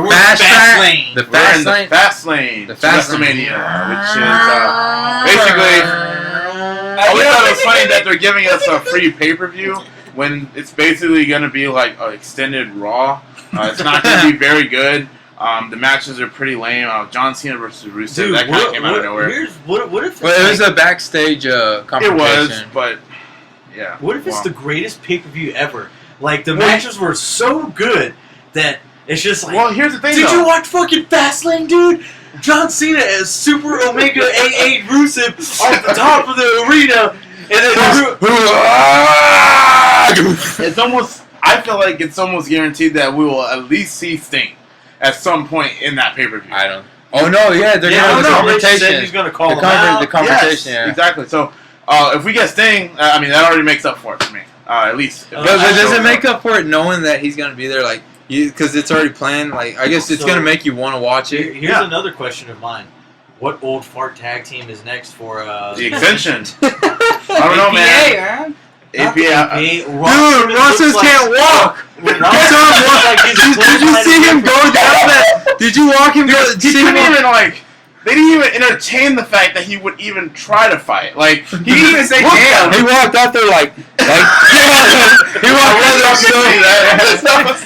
fast track, lane. the We're fast in the lane. fast lane. The fast lane. WrestleMania, which is basically. I always thought it was funny that they're giving us a free pay-per-view when it's basically going to be like an extended Raw. It's not going to be very good. The matches are pretty lame. John Cena versus Rusev, Dude, that kind of came out of nowhere. What if Well, it was a backstage confrontation. It was, but yeah. What if it's the greatest pay-per-view ever? Like, the matches were so good that it's just like... Well, here's the thing, Did you watch fucking Fastlane, dude? John Cena as Super Omega AA Rusev off the top of the arena. And then... It's almost... I feel like it's almost guaranteed that we will at least see Sting at some point in that pay-per-view. I don't. Oh no! Yeah, they're Yeah, going to the no, they said confrontation. he's gonna call the him out. The confrontation. Yes, Yeah. exactly. So, if we get Sting, I mean, that already makes up for it for me. At least. But does it make up for it knowing that he's going to be there? Like, because it's already planned. Like, I guess it's going to make you want to watch it. Here's another question of mine. What old fart tag team is next for the extension? I don't know, man. APA. Dude, Russell can't walk. Did you see him go down that? Did you walk him? He couldn't even like. They didn't even entertain the fact that he would even try to fight. Like he didn't even say damn. He walked out there like he walked out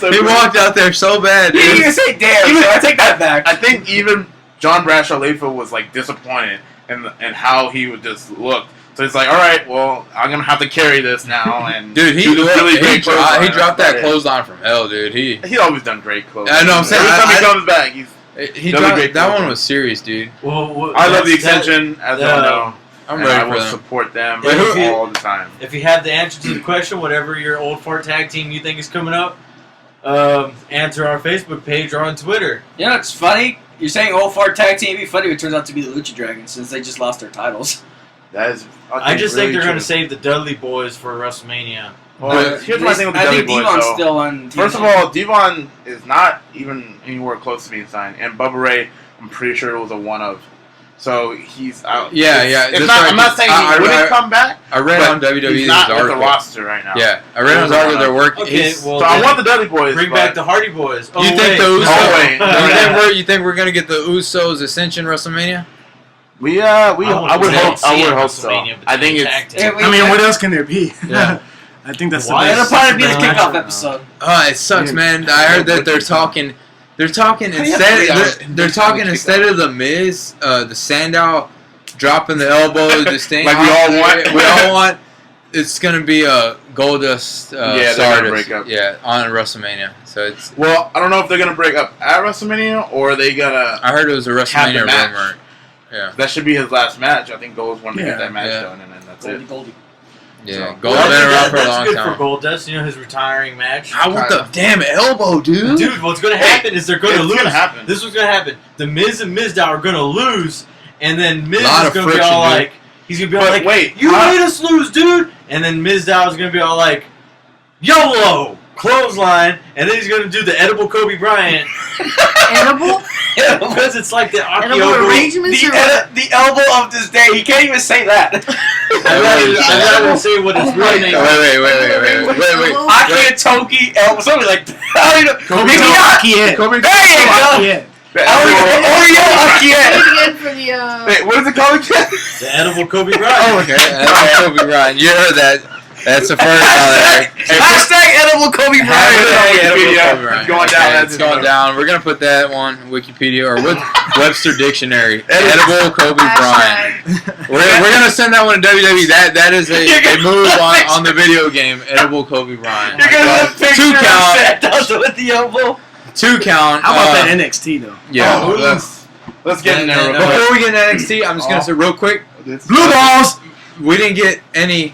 there he walked out there so bad. He didn't even say damn. So I take that back. I think even John Bradshaw Layfield was like disappointed in how he would just look. So it's like, all right, well, I'm gonna have to carry this now. And dude, he dropped that clothesline clothesline from hell, dude. He's always done great clothes. I know. I'm saying every time he comes back, he dropped that one was serious, dude. Well, I love the extension, as you know. I'm and ready I for will them. support them Yeah, all the time. If you have the answer to the question, whatever your old fart tag team you think is coming up, answer our Facebook page or on Twitter. You know, it's funny. You're saying old fart tag team. It'd be funny if it turns out to be the Lucha Dragons since they just lost their titles. That is. I just think really they're going to true. save the Dudley Boys for WrestleMania. Well, here's my thing with the I Dudley think Boys, Devon's though. still on TV. First of all, Devon is not even anywhere close to being signed, and Bubba Ray, I'm pretty sure it was a one of. So he's out. Yeah, It's that's not, right. I'm not saying he wouldn't come back. I read but on WWE's he's not with the article. roster right now. Yeah, I read on his article they're working. Okay, he's- well, So I want the Dudley Boys. Bring back the Hardy Boys. You think the Usos? Oh, wait. You think we're gonna get the Usos Ascension WrestleMania? I would hope so. I think it's. I mean, what else can there be? Yeah. I think that's the Why? That'll best. probably be the No, kickoff no. episode. Oh, it sucks, Yeah. man. I heard that they're talking. They're talking They're talking instead of the Miz, the Sandow dropping the elbow, the sting. Like we all want. We all want. It's gonna be a Goldust they're gonna Stardust, break up. yeah, on WrestleMania. So it's. Well, I don't know if they're gonna break up at WrestleMania or are they gonna. I heard it was a Have the WrestleMania match. rumor. Yeah, That should be his last match. I think Gold's wanted to Yeah. get that match Yeah. done, and then that's it. Goldie. yeah. So- Gold's Well, I been think around for a that's long good time. for Goldust. You know, his retiring match. I want the damn elbow, dude. Dude, what's going to happen is they're going to It's lose. gonna happen. This is what's going to happen. The Miz and Mizdow are going to lose, and then Miz is Lot of going to be friction, all dude. like, he's going to be all But like, wait, you how- made us lose, dude. And then Mizdow is going to be all like, YOLO, clothesline, and then he's going to do the edible Kobe Bryant Edible? because it's like the Edible Akiogo. arrangements or what? The elbow of this day. He can't even say that. I'm not going to say what it's really named. Wait. Akia Toki elbow. Something like that. I don't know. Kobe Maybe Bryant. not. Akiet. Kobe. There you go. Yeah. Oreo Say Akia. it again for the, Wait, what is it called again? The edible Kobe Bryant. Oh, okay. That's Kobe Bryant. You heard that. That's the first on there. Hashtag edible Kobe Bryant. Hashtag edible Wikipedia. Kobe Bryant. It's going down. Okay, That's it's going it. down. We're gonna put that one Wikipedia or with Webster Dictionary. Edible Kobe Bryant. hashtag. We're gonna send that one to WWE. That is a move on the video game. Edible Kobe Bryant. You're gonna have a picture Two of count. Santos with the elbow. 2 count. How about that NXT though? Yeah. Oh, let's get in there. real quick. Before we get into NXT, I'm just gonna say real quick. Blue balls. We didn't get any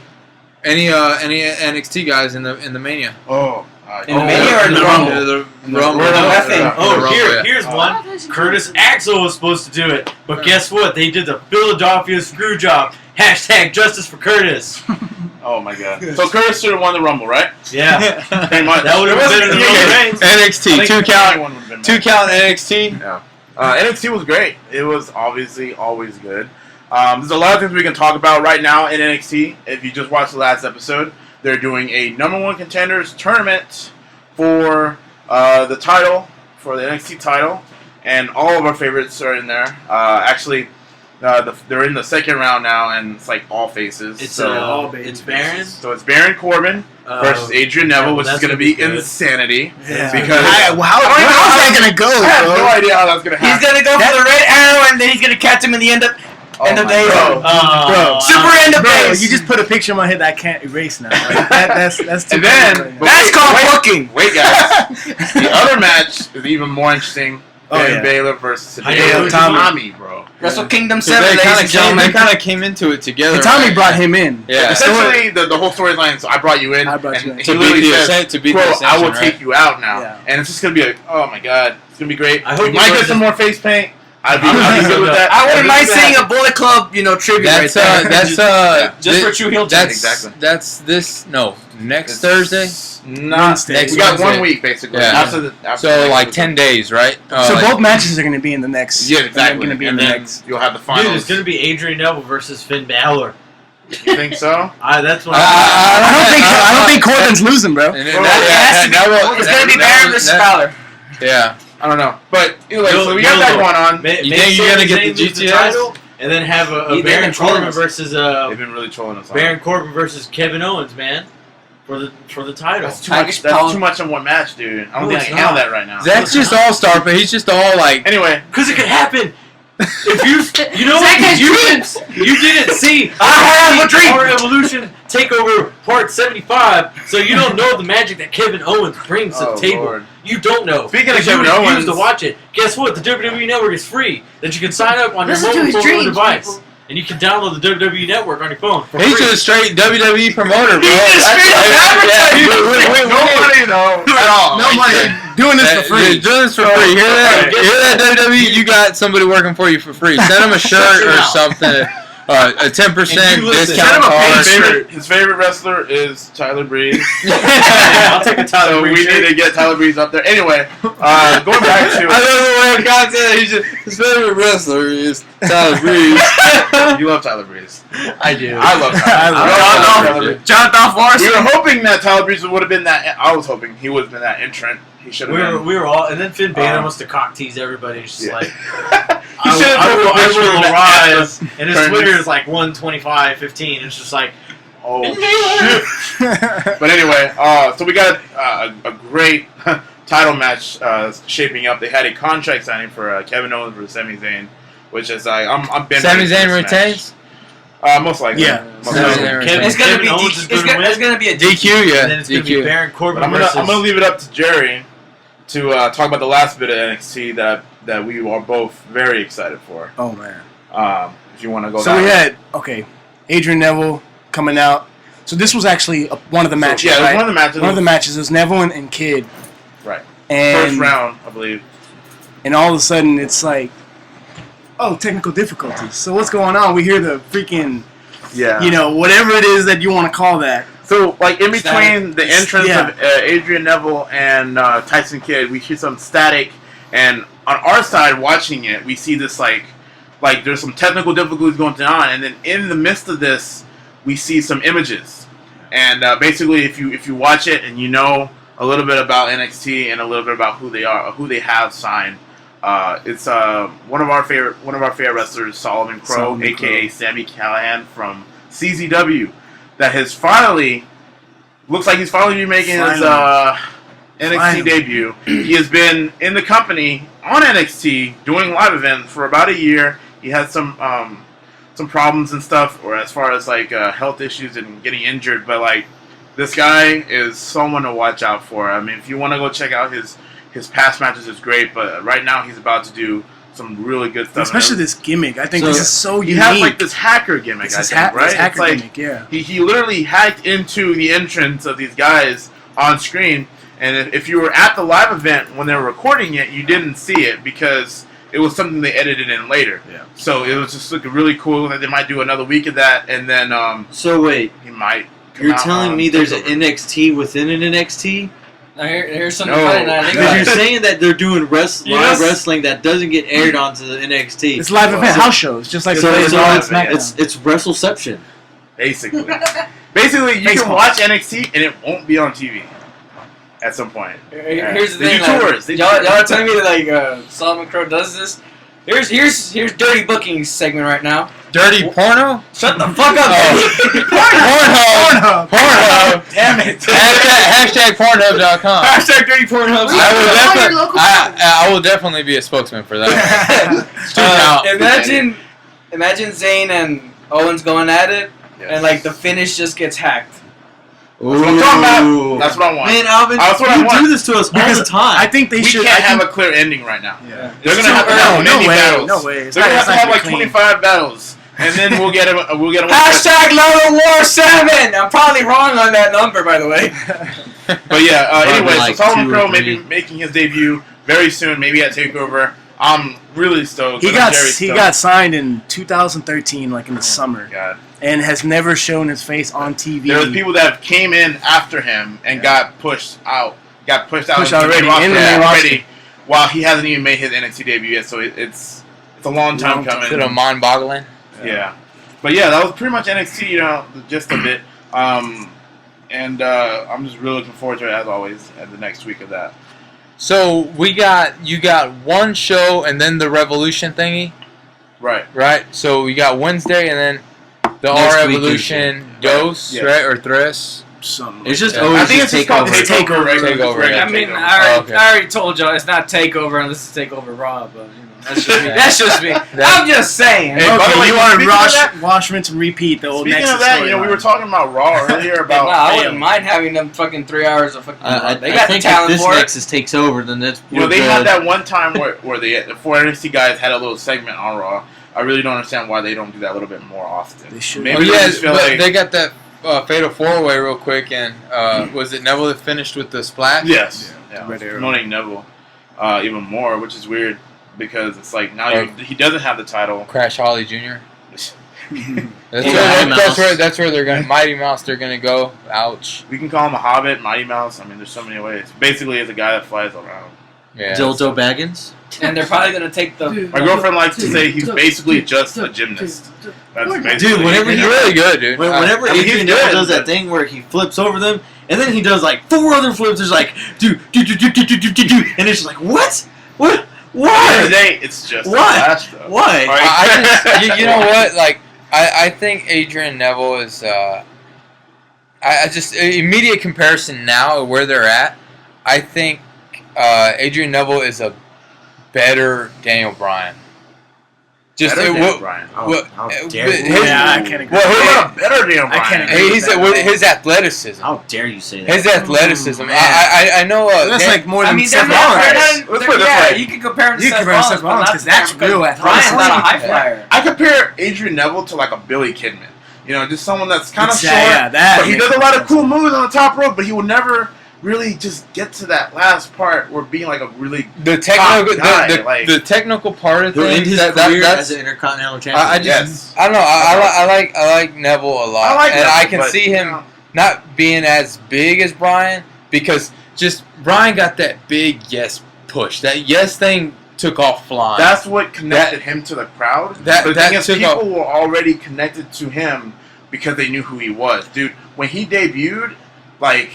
NXT guys in the Mania. Oh. In the Mania or in the Rumble? Rumble? The Rumble. Rumble. Oh, The Rumble, here's Oh, one. there's a Curtis Curtis. Axel was supposed to do it, but guess what? They did the Philadelphia screw job. Hashtag justice for Curtis. Oh my god. So Curtis should have won the Rumble, right? Yeah, Pretty much. that would have been better than Roman Reigns. NXT, 2 count. Anyone would've been 2 mad. count NXT. NXT was great. It was obviously always good. There's a lot of things we can talk about right now in NXT. If you just watched the last episode, they're doing a #1 contenders tournament for the title, for the NXT title, and all of our favorites are in there. They're in the second round now, and it's like all faces. It's babies. Baron So it's Baron Corbin versus Adrian Neville, yeah, which is that's going to gonna be be good. insanity. Yeah. Because How's that gonna go, I have no bro? idea how that's going to He's happen. gonna go for the red arrow and then he's gonna catch him in the end of my days. God. Super end of Bro, days. you just put a picture in my head that I can't erase now. Like, that's too And then- crazy right now. That's called booking. Wait, guys. The other match is even more interesting. Oh, Ben yeah. Baylor versus Hideo Tommy, bro. Wrestle Kingdom So 7, they ladies and gentlemen. kind of came into it together. And Tommy right? brought him in. Yeah. Essentially, the whole storyline. So I brought you in. I brought and you in. He To beat literally the says, ascent, to beat the "Quote, I will ascension, take right? you out now," Yeah. and it's just gonna be like, oh my god, it's gonna be great. I hope we you might learned get some this- more face paint. I'd be I'm good with that. I wouldn't mind Everything seeing a happens. Bullet Club, tribute That's right there. that's for true heel turn. That's Exactly. That's this next It's Thursday. Not Wednesday. Next we got Wednesday. 1 week basically. Yeah. After So like 10 days, right? So like- both matches are going to be in the next. Yeah, exactly. Going to be in And the then next. you'll have the Dude, finals. it's gonna be Adrian Neville versus Finn Balor. You think so? That's what. I don't think Corbin's losing, bro. And Well, It's gonna be Baron versus Balor. Yeah. I don't know, but anyway, No, so we got no. that going on. You think you're gonna get the GTS? title, and then have a They've Baron been trolling Corbin us. versus They've been really trolling us. Baron Corbin versus Kevin Owens, man, for the title. That's too much. That's too much in one match, dude. I don't No, think I it's can handle not. that right now. Zach's just all star, but he's just all like. Anyway, Because it could happen. If you know Zach what, has you didn't see I have a dream. Power Evolution Takeover Part 75, so you don't know the magic that Kevin Owens brings to Oh, the table. Lord. You don't know. Speaking of Because you Kevin refuse Owens- to watch it. Guess what? The WWE Network is free. That you can sign up on Listen to your his mobile phone or dreams, device, people. and you can download the WWE Network on your phone for He's free. just a straight WWE promoter, bro. He's just straight up advertising. No money though at all. No money. Doing this for free. Doing this for free. Hear that? Hear that, WWE? You got somebody working for you for free. Send him a shirt or something. A 10% And you listen. discount Send him a card. His favorite wrestler is Tyler Breeze. I'll take a So Tyler we Breeze need shirt. to get Tyler Breeze up there. Anyway, going back I to love the way God said he's just, his favorite wrestler is Tyler Breeze. you love Tyler Breeze. I do. I love I Tyler love Breeze. Tyler Breeze. John Dolph We Morrison. were hoping that Tyler Breeze would have been that. I was hoping he would have been that entrant. He should have been. We were all, and then Finn Balor Um, wants to cock tease everybody. It's just yeah. like, He should have I took will a picture of rise, that and his turn Twitter this- is like 125.15. It's just like, Oh, shit. But anyway, so we got a great title match shaping up. They had a contract signing for Kevin Owens versus Sami Zayn, which is I'm been Sami ready for Zayn this retains. match. Most likely. Yeah. Most Sami likely. Zayn Kevin- It's gonna Kevin be Owens is gonna win? it's gonna be a DQ, yeah. And then it's going to be DQ. Baron Corbin But I'm versus... gonna leave it up to Jerry to talk about the last bit of NXT that we are both very excited for. Oh man. If you want to go. So that we way. had Adrian Neville coming out. So this was actually one of the matches. Yeah, it was right? one of the matches. One of the matches is Neville and Kid. Right. And First round, I believe. And all of a sudden it's like, oh, technical difficulties. So what's going on? We hear the freaking, Yeah. whatever it is that you want to call that. So, like, in between Static. the entrance Yeah. of Adrian Neville and Tyson Kidd, we hear some static, and on our side, watching it, we see this, like there's some technical difficulties going on, and then in the midst of this, we see some images. And basically, if you watch it and you know a little bit about NXT and a little bit about who they are, who they have signed, it's one of our favorite wrestlers, Solomon Crow, aka Sami Callihan from CZW, that has finally looks like he's finally making his NXT debut. He has been in the company on NXT doing live events for about a year. He had some problems and stuff, or as far as like health issues and getting injured. But like this guy is someone to watch out for. I mean, if you want to go check out his past matches, is great. But right now he's about to do some really good stuff. Especially this gimmick. I think So- this is so He unique. has like this hacker gimmick, It's I his think, right? his hacker it's like gimmick, yeah. he literally hacked into the entrance of these guys on screen. And if you were at the live event when they were recording it, you didn't see it because it was something they edited in later. Yeah. So it was just looking really cool that they might do another week of that, and then So wait, he might. Come you're out telling on me there's an TakeOver. NXT within an NXT? Now here's something No. funny. Now I think Because about you're it. saying that they're doing live Yes. wrestling that doesn't get aired onto the NXT. It's live event So- house shows, just like so they it's, do on live, SmackDown. it's WrestleCeption. Basically, you Face can palm. watch NXT and it won't be on TV at some point. Here's the They thing. do Like, tours. They do y'all tours. are telling me that Solomon Crow does this. Here's dirty booking segment right now. Dirty porno? Shut the fuck up, Pornhub. Pornhub. Damn it! Hashtag Pornhub.com. Hashtag dirty Pornhub. I will definitely be a spokesman for that. Imagine Zayn and Owens going at it, and like the finish just gets hacked. That's what I'm talking about. That's what I want. Man, Alvin, That's what I you want. do this to us all the time. I think they We should. can't I have think, a clear ending right now. yeah. They're It's gonna have too to have early. many No way, battles. no way. It's They're gonna not- have to it's have not like clean. 25 battles, and then we'll get a Hashtag Level War 7! I'm probably wrong on that number, by the way. But yeah, anyway, like so Solomon 2 or Crow may be 3. making his debut very soon, maybe at TakeOver. I'm really stoked. He I'm got very he stoked. got signed in 2013, like in the summer, God. and has never shown his face on TV. There was people that came in after him and got pushed out. Got pushed out Pushed into the already, roster in the main already, while he hasn't even made his NXT debut yet. So it's a long time coming. Is it mind-boggling? Yeah. But yeah, that was pretty much NXT, the gist of it. And I'm just really looking forward to it, as always, at the next week of that. So you got one show and then the Revolution thingy, Right. right? So you got Wednesday and then the Next R week is- Evolution Dos, Yes. right? Or Thriss. Something. It's just Yeah. always I think it's just called takeover. TakeOver. regular- Takeover, regular yeah. I mean, TakeOver. I okay. already told y'all it's not Takeover unless it's Takeover Raw, but that's just me. Yeah. That's just me. I'm just saying. Hey, by the Okay, way, you want speaking to of that- wash, rinse, and repeat the old Speaking Nexus of that, storyline. we were talking about Raw earlier Nah, about. I wouldn't mind having them fucking 3 hours of fucking. They got the think talent if this for it. Nexus takes over, then that's You know, we're they good. had that one time where the 4 NXT guys had a little segment on Raw. I really don't understand why they don't do that a little bit more often. They should. Maybe Oh, they yeah, just feel but like. they got that Fatal 4-Way real quick, and was it Neville that finished with the splash? Yes. Yeah, Yeah. Red Arrow. Promoting Neville even more, which is weird because it's like now Like- he doesn't have the title. Crash Holly Jr. That's, Yeah, that's where they're gonna Mighty Mouse. They're gonna go. Ouch. We can call him a Hobbit, Mighty Mouse. I mean, there's so many ways. Basically, it's a guy that flies around. Yeah. Dildo Baggins. And they're probably gonna take the. My girlfriend likes to say he's basically just a gymnast. That's basically Dude, whenever He's he- really good, dude. Whenever I mean, he's Adrian Neville good, does that but- thing where he flips over them, and then he does like 4 other flips, it's like, do, and it's just like, what? At the end of the Why? day, it's just a Why? flash, though. Why? Right? I just, you know what? Like, I think Adrian Neville is I just immediate comparison now where they're at. I think Adrian Neville is a better Daniel Bryan. Just Better Daniel Bryan. How dare you. his, Yeah, I can't agree. Well, better Daniel Bryan. I can't agree. his athleticism. How dare you say that? His athleticism. man. I know. That's like more I than mean, Seth they're not. Rollins. Let's put it this Yeah, way. you can compare him to You Seth can compare him to Seth Rollins, Rollins, but 'cause that's because real Bryan's not a high athleticism. flyer. I compare Adrian Neville to like a Billy Kidman. You know, just someone that's kind of short, that but he makes does a lot of sense. cool moves on the top rope, but he will never really just get to that last part where being like a really The technical, guy, like- the technical part of He'll end things. his That, career that's as an Intercontinental Champion. I just Yes. I don't know. I like Neville a lot, I like and Neville, I can but, see him you know, not being as big as Bryan because just Bryan got that big yes push. That yes thing took off flying. that's what connected him to the crowd. that- But the that thing is, took people off- were already connected to him because they knew who he was, dude. When he debuted, like,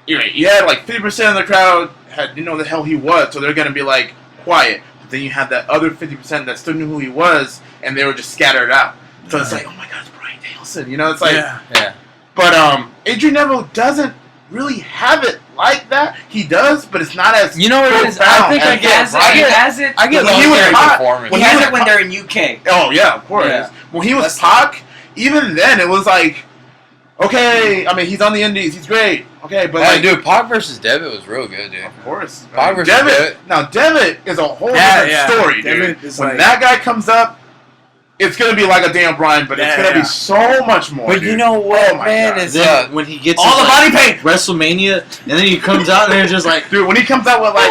you had like 50% of the crowd didn't know the hell he was, so they're gonna be like quiet. But then you had that other 50% that still knew who he was, and they were just scattered out. So it's like, oh my God, it's Bryan Danielson. You know, it's like, yeah. but Adrian Neville doesn't really have it like that. He does, but it's not as You know what it is? I profound think as I get. has I it. He get. has it. I get When he was long-term hot- performance. He when has he it was when they're in UK. Oh yeah, of course. Yeah. When he was That's- Pac, even then it was like, okay. I mean, he's on the Indies. He's great. Okay, but Hey, like, dude, Pac versus Devitt was real good, dude. of course, Pac versus Devitt. Devitt. Now Devitt is a whole Yeah, different yeah. story, Devitt dude. is When like- that guy comes up, it's gonna be like a Daniel Bryan, but it's Yeah, gonna yeah. be so much more. But dude. you know what, Oh my man? God. Is Then when he gets all his, the body paint. WrestleMania, and then he comes out and they're just like, Dude, when he comes out with like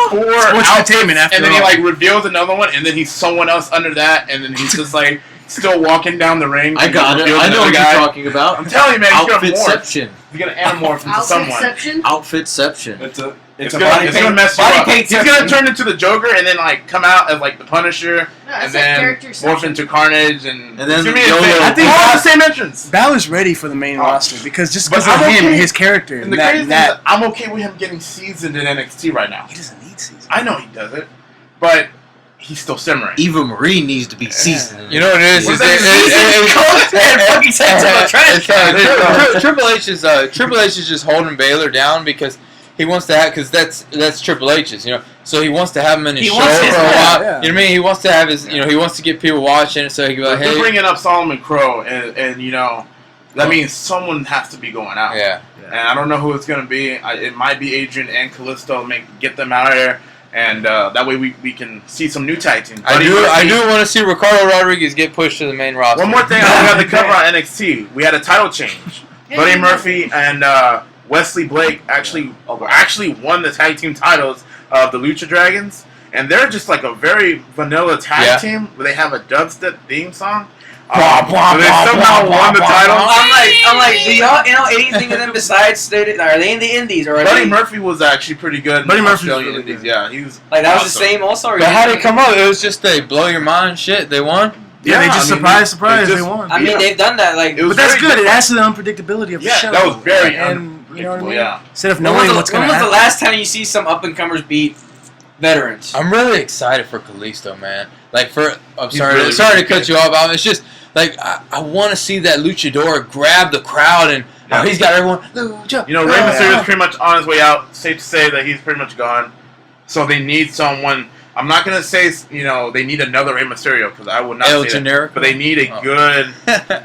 four Sports outfits, entertainment after and then he all. like reveals another one, and then he's someone else under that, and then he's just like still walking down the ring. I and got it. reveals I know another what guy. you're talking about. I'm telling you, man, he's gonna morph. Outfitception. He's gonna anamorph into someone. Outfitception? Outfitception. It's gonna mess you up. He's gonna turn into the Joker and then like come out as like the Punisher, No, and it's like then character morph section. into Carnage, and And then it's gonna be YOLO. insane. I think all Bob- the same entrance. Balor's ready for the main Oh. roster because just But because of I'm him, okay- his character, And the that, crazy thing that is, I'm okay with him getting seasoned in NXT right now. he doesn't need season. I know he does it, but he's still simmering. Eva Marie needs to be seasoned. You know what it is? What Is is that? Triple H is Triple H is just holding Baylor down because he wants to have that's Triple H's, you know. So he wants to have him in his He show wants for a his- while. yeah. You know what I mean? He wants to have his, you know, he wants to get people watching it, so he can be like, They're hey, bringing up Solomon Crow, and you know that means someone has to be going out. yeah. And I don't know who it's gonna be. It might be Adrian and Kalisto. Get them out of there, and that way we can see some new tag teams. I do want to see Ricardo Rodriguez get pushed to the main roster. One more thing I forgot to cover on NXT. We had a title change. Buddy Murphy and Wesley Blake actually won the tag team titles of the Lucha Dragons, and they're just like a very vanilla tag team where they have a dubstep theme song. They somehow won the title. I'm like, do y'all know anything of them besides are they in the Indies or are Buddy they, Murphy was actually pretty good. Buddy in Murphy's Australian really Indies. good. Yeah, he was like that was awesome. the same also? But how did it come up? It was just they blow your mind shit. They won. Yeah, they just I mean, surprise, they they just- won. I mean, they've done that. Like, It was But that's very good. It different. adds to the unpredictability of the Yeah, show. that was very and you know what I mean. Yeah. Instead of when knowing was what's the going to happen. last time you see some up and comers beat veterans? I'm really excited for Kalisto, man. Like I'm He's sorry, really, sorry really to cut good. you off. It's just like I want to see that luchador grab the crowd and Yeah. he's got everyone. Lucha. You know, Rey Mysterio is pretty much on his way out. Safe to say that he's pretty much gone. So they need someone. I'm not gonna say they need another Rey Mysterio because I would not El say that. Generico. But they need a Oh. good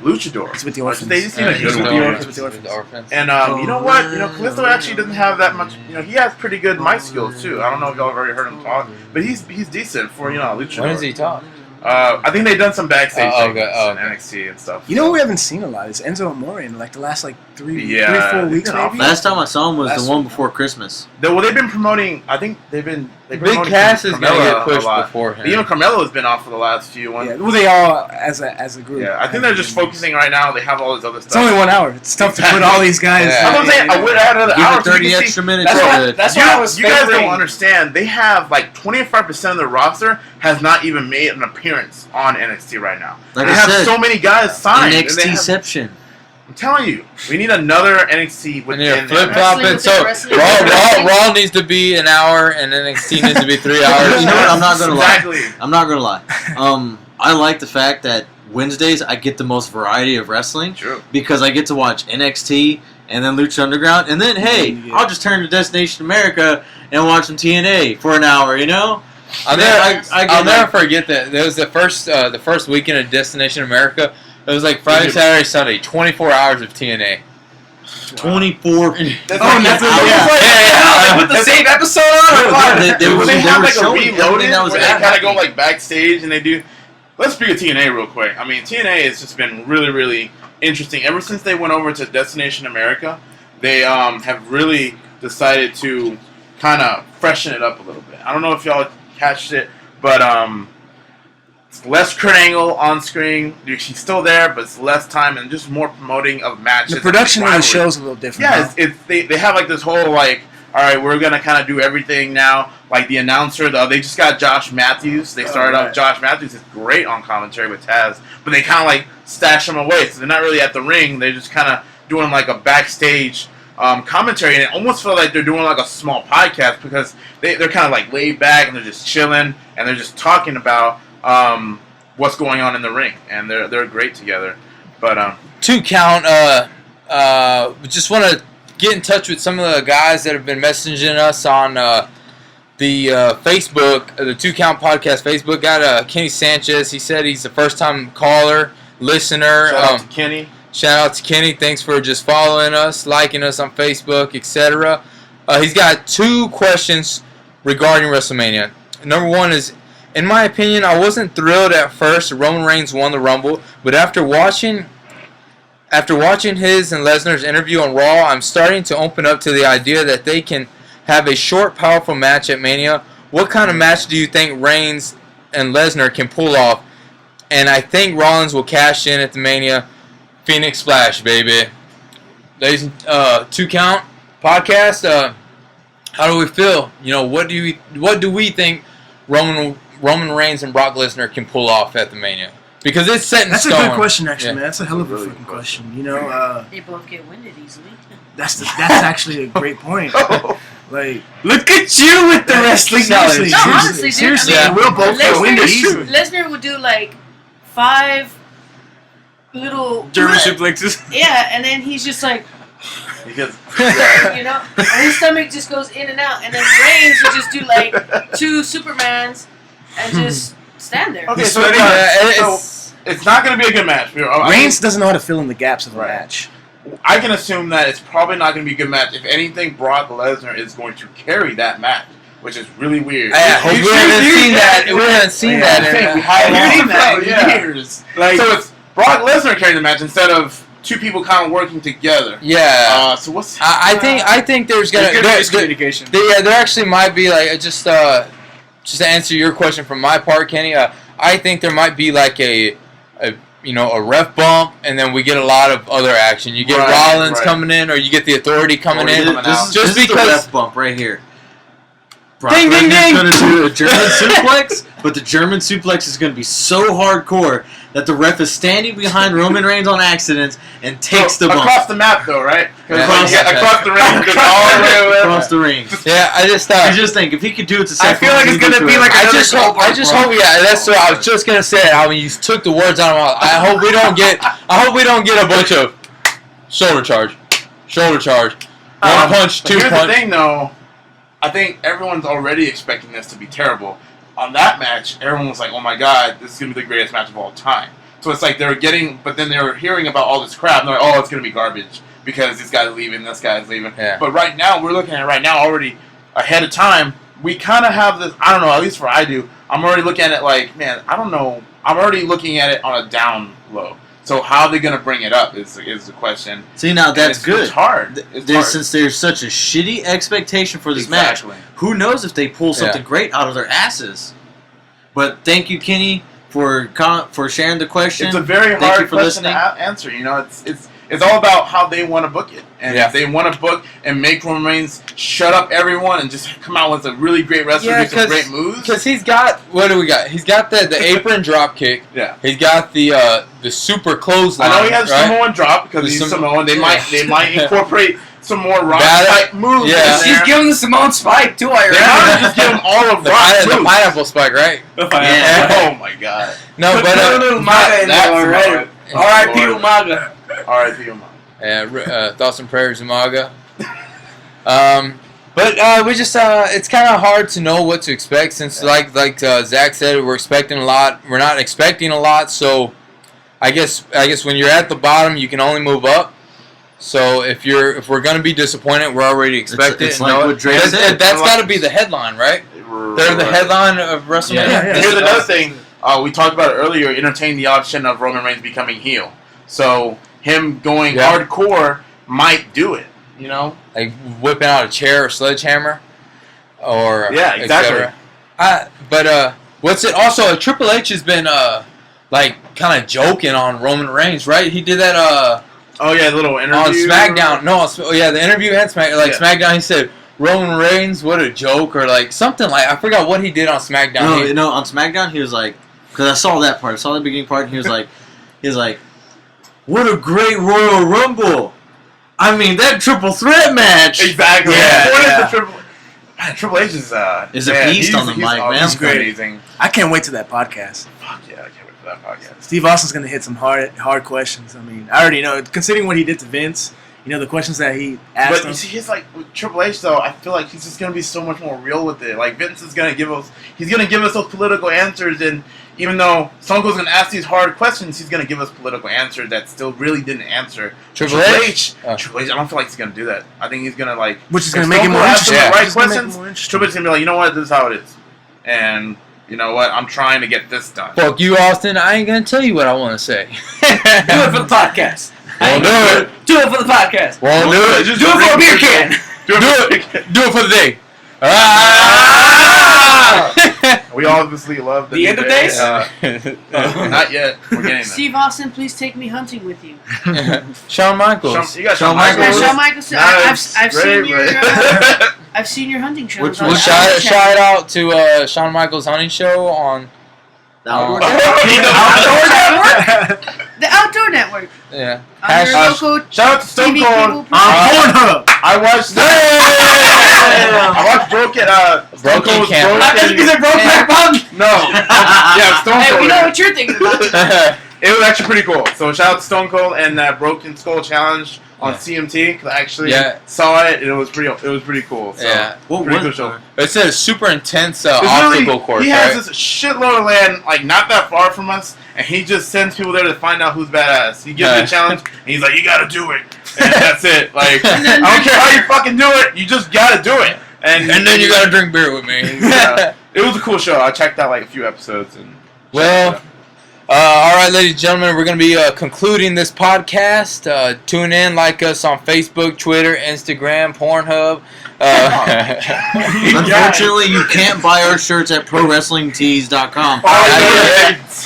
luchador. It's with the orphans. They just need a Yeah, good he's with one. the orphans. With the orphans. And you know what? Kalisto actually doesn't have that much. He has pretty good mic skills too. I don't know if y'all have already heard him talk, but he's decent for a luchador. When does he talk? I think they've done some backstage Oh, things okay. Oh, in okay. NXT and stuff. You know what we haven't seen a lot is Enzo Amore in like the last like three, Yeah, 4 weeks you know, maybe. Last time I saw him was Last the one week. before Christmas. Well, they've been promoting. I think they've been Big promoting Cass is gonna Carmella get a pushed lot. before But even him. Carmelo has been off for the last few ones. Yeah, well, they all as a group. Yeah, I think they're just focusing right now. They have all this other It's stuff. only 1 hour. It's tough to put all these guys. Yeah. I'm saying I would add another Give hour. it so you 30 can see- extra minutes. That's why. That's why I was You guys favoring. don't understand. They have like 25% of the roster has not even made an appearance on NXT right now. Like they I have said, so many guys signed. and they have- NXTception. I'm telling you, we need another NXT And within. you're flip NXT. flopping. Wrestling So within wrestling. Raw needs to be an hour, and NXT needs to be 3 hours. You know what? I'm not gonna lie. Exactly. I'm not gonna lie. I like the fact that Wednesdays I get the most variety of wrestling True. because I get to watch NXT and then Lucha Underground, and then hey, I'll just turn to Destination America and watch some TNA for an hour. You know. I'll never forget that. There was the first weekend of Destination America. It was like Friday, Saturday, Sunday, 24 hours of TNA. 24. That's They put the same episode on. they have like a showing reloading that was where they kind of happening. go like backstage and they do. Let's speak of TNA real quick. I mean, TNA has just been really, really interesting. Ever since they went over to Destination America, they have really decided to kind of freshen it up a little bit. I don't know if y'all catched it, but it's less Kurt Angle on screen. She's still there, but it's less time and just more promoting of matches. The production of the show is a little different. Yeah, they have like this whole like, all right, we're gonna kind of do everything now. Like the announcer, they just got Josh Matthews. They started off. Josh Matthews is great on commentary with Taz, but they kind of like stash him away, so they're not really at the ring. They're just kind of doing like a backstage commentary, and it almost feels like they're doing like a small podcast because they're kind of like laid back and they're just chilling and they're just talking about what's going on in the ring, and they're great together. But 2 Count. Just want to get in touch with some of the guys that have been messaging us on the Facebook, the 2 Count Podcast Facebook. Got Kenny Sanchez. He said he's a first-time caller, listener. shout out to Kenny. Shout out to Kenny. Thanks for just following us, liking us on Facebook, etc. He's got 2 questions regarding WrestleMania. Number 1 is, in my opinion, I wasn't thrilled at first Roman Reigns won the Rumble, but after watching his and Lesnar's interview on Raw, I'm starting to open up to the idea that they can have a short, powerful match at Mania. What kind of match do you think Reigns and Lesnar can pull off? And I think Rollins will cash in at the Mania. Phoenix Splash, baby. Ladies, 2 Count Podcast. How do we feel? You know, what do we think Roman Reigns and Brock Lesnar can pull off at the Mania? Because it's set in That's stone. a good question, actually, Yeah. man. That's a hell of a fucking question. You know, They both get winded easily. that's actually a great point. Like, look at you with the wrestling knowledge. No, honestly, dude, seriously, I mean, we'll both get winded easily. Lesnar would do like 5 little German suplexes. Yeah, and then he's just like, Because you know, and his stomach just goes in and out, and then Reigns would just do like 2 Supermans and just stand there. okay, so it's- it's not going to be a good match. Reigns doesn't know how to fill in the gaps of a Right. match. I can assume that it's probably not going to be a good match. If anything, Brock Lesnar is going to carry that match, which is really weird. We haven't seen that. We haven't seen that in We haven't seen that in Yeah. years. So it's Brock Lesnar carrying the match instead of 2 people kind of working together. Yeah. So what's? I think there's gonna miscommunication. there actually might be like just to answer your question from my part, Kenny. I think there might be like a ref bump, and then we get a lot of other action. You get Rollins coming in, or you get the Authority coming in. This is the ref bump right here. Brock Ding, ding, Lesnar's ding. going to do a German suplex, but the German suplex is going to be so hardcore that the ref is standing behind Roman Reigns on accident and takes the bump across the map, though, right? Yeah. Across the ring, just all the way over. across the ring. Yeah, I just I just think if he could do it to Seth feel like Rollins, it's he'd do gonna it be to like him. I just hope. Yeah, that's what I was just gonna say. I mean, you took the words out of my mouth. I hope we don't get a bunch of shoulder charge. One punch, 2 Here's punch. the thing, though. I think everyone's already expecting this to be terrible. On that match, everyone was like, "Oh my God, this is gonna be the greatest match of all time." So it's like but then they were hearing about all this crap, and they're like, "Oh, it's gonna be garbage because this guy's leaving, this guy's leaving." Yeah. But right now, we're looking at it right now already ahead of time. We kind of have this. I don't know. At least for I do. I'm already looking at it like, man, I don't know. I'm already looking at it on a down low. So how are they gonna bring it up is the question. See, now that's And good. It's hard. It's hard. Since there's such a shitty expectation for this match, Exactly. who knows if they pull something great out of their asses? But thank you, Kenny, for sharing the question. It's a very Thank you hard for question listening. to answer. You know, it's all about how they want to book it, and if they want to book and make Roman Reigns shut up everyone and just come out with a really great wrestler, do some great moves. Because he's got, what do we got? He's got the apron drop kick. Yeah. He's got the super clothesline. I know he has right? Samoan drop because he's Samoan. They might incorporate some more Rock type moves. Yeah. in She's there. giving the Simone Spike too. I They might just give him all of The Rock's the moves. pineapple spike, right? Yeah. Oh my God. No, Put but a little MAGA in there That's already. Lord. R.I.P. Umaga. R.I.P. Umaga. Thoughts and prayers, Umaga. But we just it's kind of hard to know what to expect since like Zach said, we're expecting a lot. We're not expecting a lot, so I guess when you're at the bottom, you can only move up. So if we're gonna be disappointed, we're already expected. It's like what Dre said. That's got to be the headline, right? They're the headline of WrestleMania. Yeah. Here's another thing. We talked about it earlier. Entertain the option of Roman Reigns becoming heel. So him going hardcore might do it. You know, like whipping out a chair or sledgehammer, or yeah, exactly. But what's it? Also, Triple H has been like kind of joking on Roman Reigns, right? He did that oh yeah, the little interview on SmackDown. No, the interview and SmackDown. He said Roman Reigns, what a joke, or like something like I forgot what he did on SmackDown. No, on SmackDown he was like, because I saw that part, I saw the beginning part, and he was like, what a great Royal Rumble. I mean, that triple threat match. Exactly. Yeah. Triple H is a beast on the mic, man. He's amazing. I can't wait to that podcast. Fuck yeah, I can't wait for that podcast. Steve Austin's gonna hit some hard questions. I mean, I already know. Considering what he did to Vince, you know the questions that he asked But him. you see, he's like with Triple H though. I feel like he's just gonna be so much more real with it. Like Vince is gonna give us those political answers, and even though Stone Cold's gonna ask these hard questions, he's gonna give us political answers that still really didn't answer. Triple H. Triple H. I don't feel like he's gonna do that. I think he's gonna like, Which is if gonna make Stone it more Cold asks him interesting. the right Which is gonna make it questions. more interesting. Triple H's gonna be like, you know what, this is how it is, and you know what, I'm trying to get this done. Fuck you, Austin. I ain't gonna tell you what I want to say. Do it for the podcast. Won't do it. Do it for the podcast. Won't do it. Just Do it for a beer can. Do it. Do it for the day. We obviously love The end of days? Not yet. We're getting there. Steve Austin, please take me hunting with you. Shawn Michaels. You got Shawn Shawn Michaels. Yeah, Michaels. Shawn Michaels. Nice. I've Great, seen your man. I've seen your hunting shows. Which on one? the Shout Outdoor Channel. out to Shawn Michaels' hunting show on. The Outdoor The Outdoor Network. Yeah. On your local Shout out to Stone TV Cold. cable Pornhub. I watched. I watched Broken Camp. No. Yeah, Stone Hey, Cold. we know what you're thinking about. It was actually pretty cool. So shout out to Stone Cold and that Broken Skull Challenge on Yeah. CMT because I actually Yeah. saw it and it was pretty cool. So, Yeah. What pretty was cool show. It's a super intense It's obstacle course, he right? has this shitload of land like not that far from us, and he just sends people there to find out who's badass. He gives you a challenge, and he's like, "You gotta do it," and that's it. Like I don't care how you fucking do it, you just gotta do it. And then you gotta drink beer with me. Yeah. It was a cool show. I checked out like a few episodes and. Well, all right, ladies and gentlemen, we're going to be concluding this podcast. Tune in, like us on Facebook, Twitter, Instagram, Pornhub. Unfortunately, you can't buy our shirts at ProWrestlingTees.com.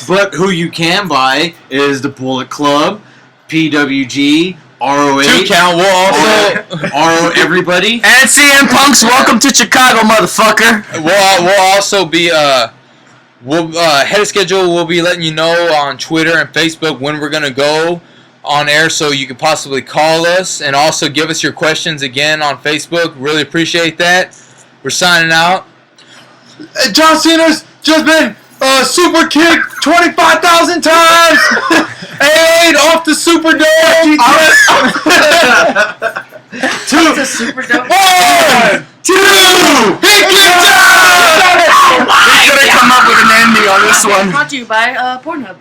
But who you can buy is the Bullet Club, PWG, ROH, 2 count. We'll also RO everybody. And CM Punk's welcome to Chicago, motherfucker. we'll also be head of schedule. We'll be letting you know on Twitter and Facebook when we're gonna go on air, so you can possibly call us and also give us your questions again on Facebook. Really appreciate that. We're signing out. John Cena's just been super kicked 25,000 times. 8 off the Superdome. 2. It's a super dope. 1, 2. He kicked it! He's gonna come up with an ending on this one. Brought to you by Pornhub.